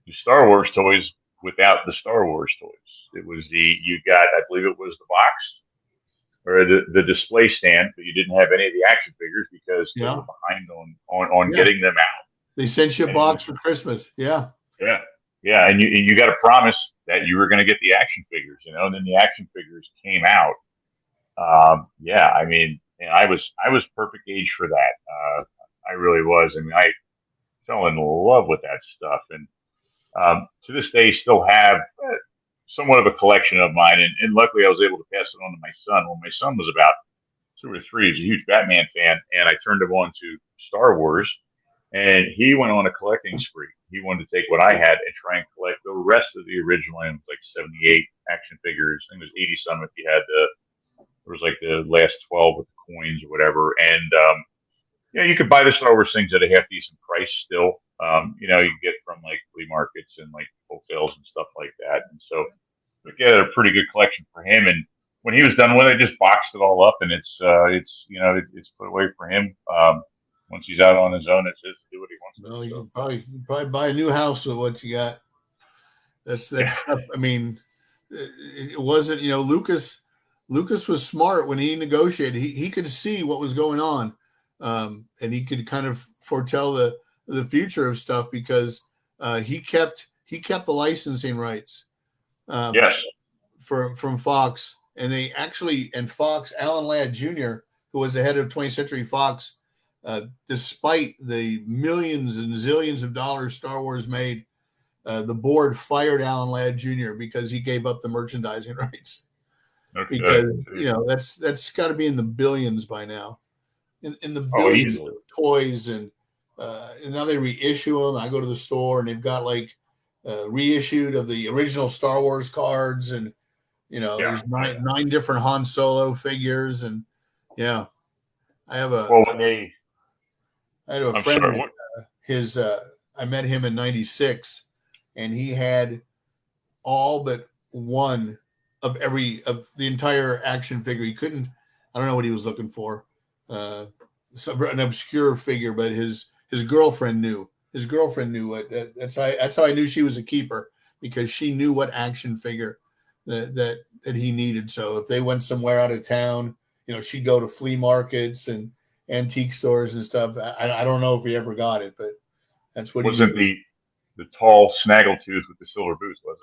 the Star Wars toys without the Star Wars toys. It was I believe it was the box or the display stand, but you didn't have any of the action figures because they were behind on getting them out. They sent you a box for Christmas. Yeah. Yeah. Yeah. And you got a promise that you were going to get the action figures, and then the action figures came out. I was perfect age for that. I really was. I fell in love with that stuff, and to this day still have somewhat of a collection of mine, and luckily I was able to pass it on to my son. When my son was about 2 or 3, he's a huge Batman fan, and I turned him on to Star Wars, and he went on a collecting spree. He wanted to take what I had and try and collect the rest of the original, and like 78 action figures. I think it was 80 some if you had there was like the last 12 with the coins or whatever, and you could buy the Star Wars things at a half decent price still. You get from like flea markets and like wholesales and stuff like that. And so we get a pretty good collection for him. And when he was done with it, I just boxed it all up, and it's put away for him. Once he's out on his own, it's his to do what he wants. Well, you can probably buy a new house with what you got. That's it wasn't, Lucas was smart when he negotiated. He could see what was going on. And he could kind of foretell the future of stuff, because he kept the licensing rights from Fox, and they actually, and Fox, Alan Ladd Jr., who was the head of 20th Century Fox, despite the millions and zillions of dollars Star Wars made, the board fired Alan Ladd Jr. because he gave up the merchandising rights. Okay. Because that's got to be in the billions by now. In the billions of toys, and now they reissue them. I go to the store and they've got like reissued of the original Star Wars cards, and There's nine different Han Solo figures, and yeah, I have a Well, when they, I had a I'm friend. sorry, what, I met him in '96, and he had all but one of the entire action figure. He couldn't. I don't know what he was looking for. An obscure figure, but his girlfriend knew. His girlfriend knew it. That's how I knew she was a keeper, because she knew what action figure that he needed. So if they went somewhere out of town, she'd go to flea markets and antique stores and stuff. I don't know if he ever got it, but that's what he wasn't knew. the tall snaggletooth with the silver boots, was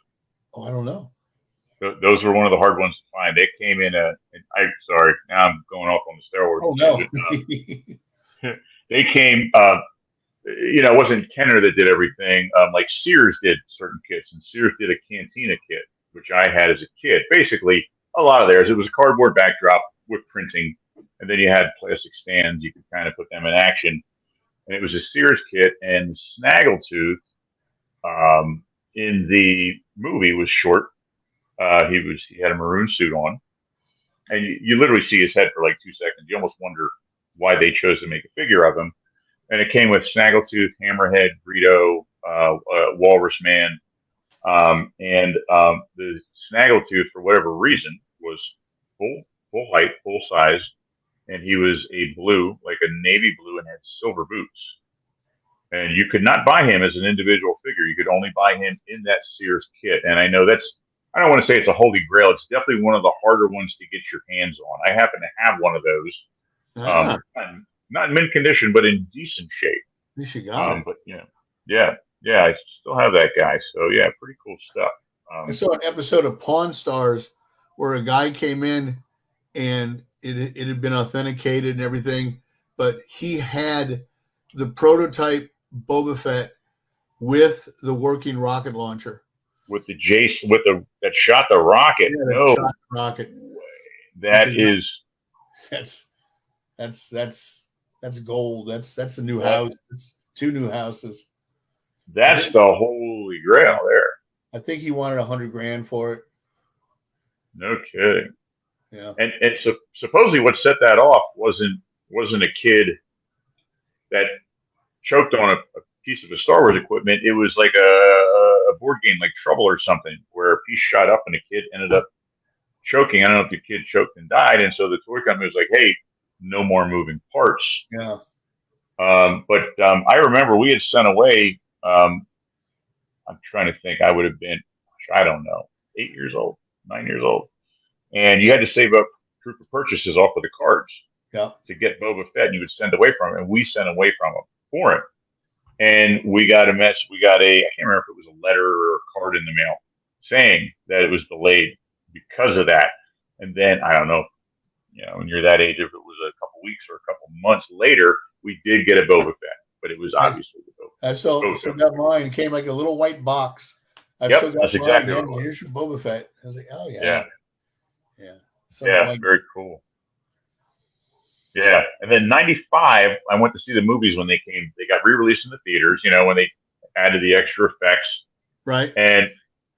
Oh, I don't know. it? Those were one of the hard ones to find. They came in I'm sorry, now I'm going off on the Star Wars. Oh no. They came, it wasn't Kenner that did everything. Like Sears did certain kits, and Sears did a Cantina kit, which I had as a kid. Basically, a lot of theirs, it was a cardboard backdrop with printing, and then you had plastic stands. You could kind of put them in action. And it was a Sears kit, and Snaggletooth in the movie was short. He had a maroon suit on, and you literally see his head for like 2 seconds. You almost wonder why they chose to make a figure of him. And it came with Snaggletooth, Hammerhead, Greedo, Walrus Man, and the Snaggletooth, for whatever reason, was full height, full size, and he was a blue, like a navy blue, and had silver boots. And you could not buy him as an individual figure. You could only buy him in that Sears kit. And I know I don't want to say it's a holy grail. It's definitely one of the harder ones to get your hands on. I happen to have one of those. Not in mint condition, but in decent shape. At least you got it. But yeah, I still have that guy. So yeah, pretty cool stuff. I saw an episode of Pawn Stars where a guy came in and it had been authenticated and everything, but he had the prototype Boba Fett with the working rocket launcher. With the Jason, that shot the rocket. Yeah, no shot the rocket. That's gold. That's a new house. It's 2 new houses. That's the holy grail there. I think he wanted $100,000 for it. No kidding. Yeah. And supposedly what set that off wasn't a kid that choked on a piece of his Star Wars equipment. It was like a board game like Trouble or something, where a piece shot up and a kid ended up choking. I don't know if the kid choked and died. And so the toy company was like, hey, no more moving parts. Yeah. But I remember we had sent away, I'm trying to think, I would have been, I don't know, 8 years old, 9 years old. And you had to save up proof of purchases off of the cards to get Boba Fett, and you would send away from him. And we sent away from him for him. And we got I can't remember if it was a letter or a card in the mail saying that it was delayed because of that. And then, I don't know, when you're that age, if it was a couple weeks or a couple months later, we did get a Boba Fett, but it was obviously the Boba Fett. I still got mine. It came like a little white box. Still got that's mine. exactly what it was. Here's your Boba Fett. I was like, oh yeah. Yeah. Yeah. Very cool. Yeah. And then 95, I went to see the movies when they came. They got re-released in the theaters, when they added the extra effects. Right. And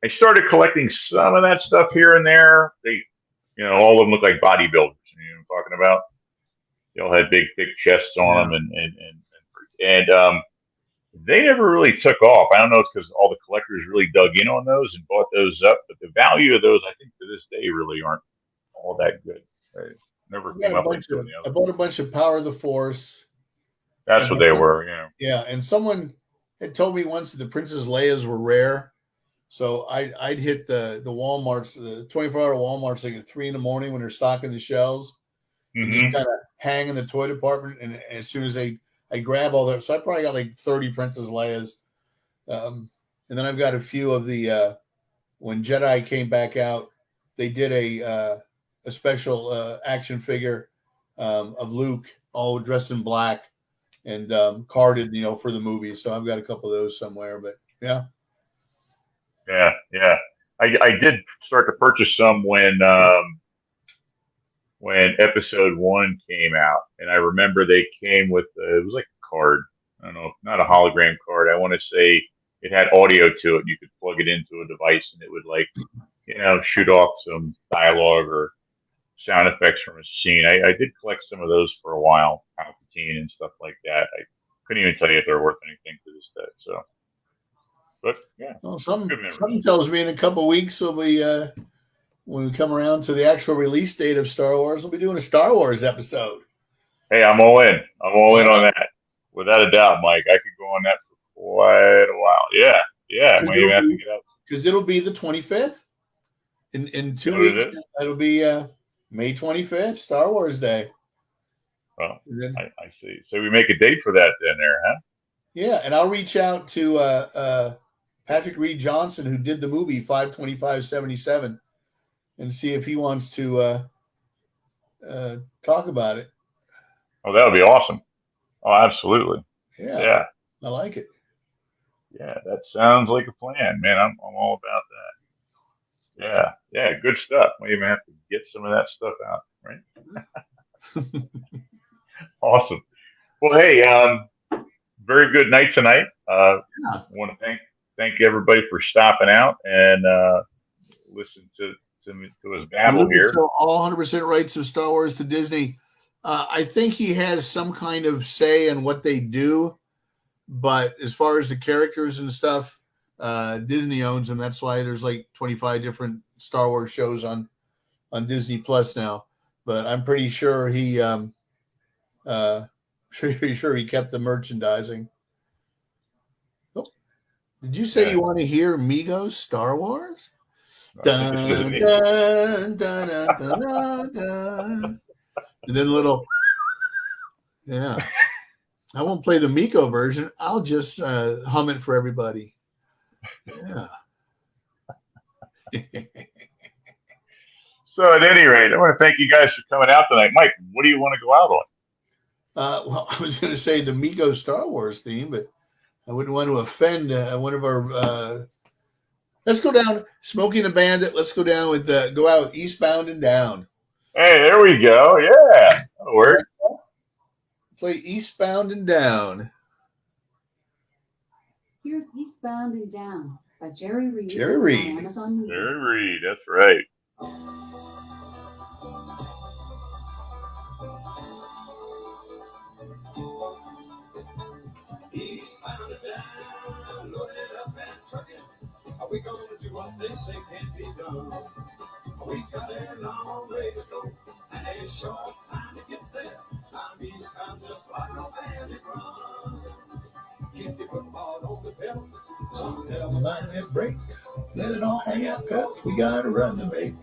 I started collecting some of that stuff here and there. They, all of them look like bodybuilders. You know what I'm talking about? They all had big, thick chests on them, and they never really took off. I don't know if it's because all the collectors really dug in on those and bought those up, but the value of those, I think, to this day, really aren't all that good. They never came up with the I bought a bunch of Power of the Force. That's what they were, yeah. Yeah, and someone had told me once that the Princess Leia's were rare. So I'd hit the Walmarts, the 24-hour Walmarts, like at 3 a.m. when they're stocking the shelves, and just kind of hang in the toy department. And as soon as I grab all that, so I probably got like 30 Princess Leia's, and then I've got a few of the when Jedi came back out, they did a special action figure of Luke, all dressed in black and carded, for the movie. So I've got a couple of those somewhere, but yeah. Yeah. I did start to purchase some when episode 1 came out, and I remember they came with it was like a card. I don't know, not a hologram card. I want to say it had audio to it. You could plug it into a device, and it would shoot off some dialogue or sound effects from a scene. I did collect some of those for a while, Palpatine and stuff like that. I couldn't even tell you if they're worth anything to this day. So, but yeah, Well, good memories. something tells me in a couple of weeks we'll be when we come around to the actual release date of Star Wars, we'll be doing a Star Wars episode. Hey, I'm all in. I'm all in on that, without a doubt, Mike. I could go on that for quite a while. Yeah, I might even have to get out. Because it'll be the 25th in 2 What is weeks. it? It'll be May 25th, Star Wars Day. Well, Then, I see. So we make a date for that then, there, huh? yeah, and I'll reach out to Patrick Reed Johnson, who did the movie 525/77, and see if he wants to talk about it. Oh, that would be awesome. Oh, absolutely. Yeah, I like it. Yeah, that sounds like a plan, man. I'm all about that. Yeah, good stuff. We even have to get some of that stuff out, right? Awesome. Well, hey, very good night tonight. I want to thank everybody for stopping out and listen to his babble here. So all 100% rights of Star Wars to Disney. I think he has some kind of say in what they do, but as far as the characters and stuff, Disney owns them. That's why there's like 25 different Star Wars shows on Disney Plus now. But I'm pretty sure he sure he kept the merchandising. Oh, did you say you want to hear Migos Star Wars? Dun, dun, dun, dun, dun, dun. And then little, yeah. I won't play the Miko version. I'll just hum it for everybody. Yeah. So at any rate, I want to thank you guys for coming out tonight. Mike, what do you want to go out on? Well, I was going to say the Miko Star Wars theme, but I wouldn't want to offend one of our. Let's go down, Smokey and the Bandit. Let's go down with go out with Eastbound and Down. Hey, there we go. Yeah, that'll work. Play Eastbound and Down. Here's Eastbound and Down by Jerry Reed. Jerry Reed. On Amazon Music. Jerry Reed, that's right. Eastbound and down, loaded up and trucking. Are we gonna do what they say can't be done? We got a long way to go, and a short time to get there. I'm eastbound just like no bandit run. Keep your football on the pedal, some devil mind that brake. Let it all hang out, cuz we gotta run the make.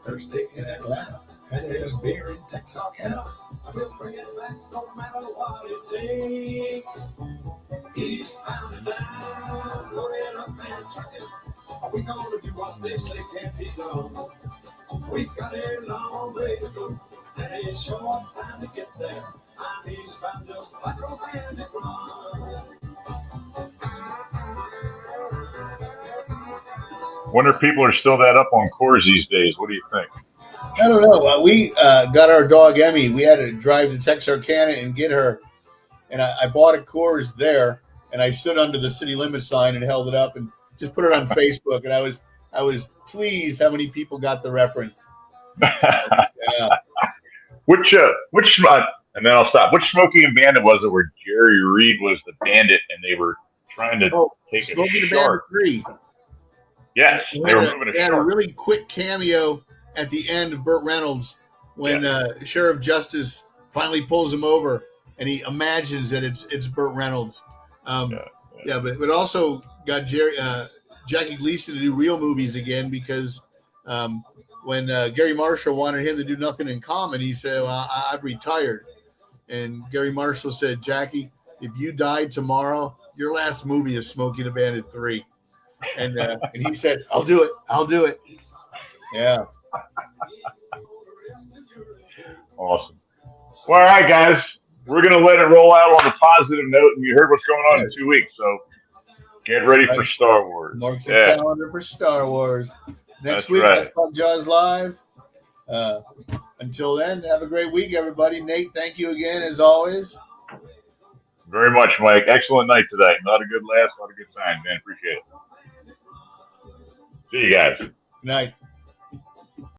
Thursday in Atlanta, and there's beer in Texarkana. I will bring it back no matter what it takes. Eastbound and down, loaded up and trucking. Are we gonna do what they say can't be done? We've got a long way to go, and a short time to get there. I'm eastbound just like a bandit run. Wonder if people are still that up on Coors these days. What do you think? I don't know. We got our dog Emmy. We had to drive to Texarkana and get her, and I bought a Coors there, and I stood under the city limit sign and held it up and just put it on Facebook, and I was pleased how many people got the reference. Yeah. Which and then I'll stop. Which Smokey and Bandit was it where Jerry Reed was the bandit and they were trying to take Smokey a the shark? Bandit 3. Yes, they were moving a They had a shark. really quick cameo at the end of Burt Reynolds when Sheriff Justice finally pulls him over and he imagines that it's Burt Reynolds. But it also got Jackie Gleason to do real movies again because when Gary Marshall wanted him to do nothing in common, he said, well, I've retired. And Gary Marshall said, Jackie, if you died tomorrow, your last movie is Smokey the Bandit 3. And he said, I'll do it. Yeah. Awesome. Well, all right, guys. We're going to let it roll out on a positive note, and you heard what's going on in 2 weeks, so get ready for Star Wars. Mark your calendar for Star Wars. Next week, Let's Talk Jaws Live. Until then, have a great week, everybody. Nate, thank you again, as always. Very much, Mike. Excellent night today. Not a good last, not a good time, man. Appreciate it. See you guys. Good night.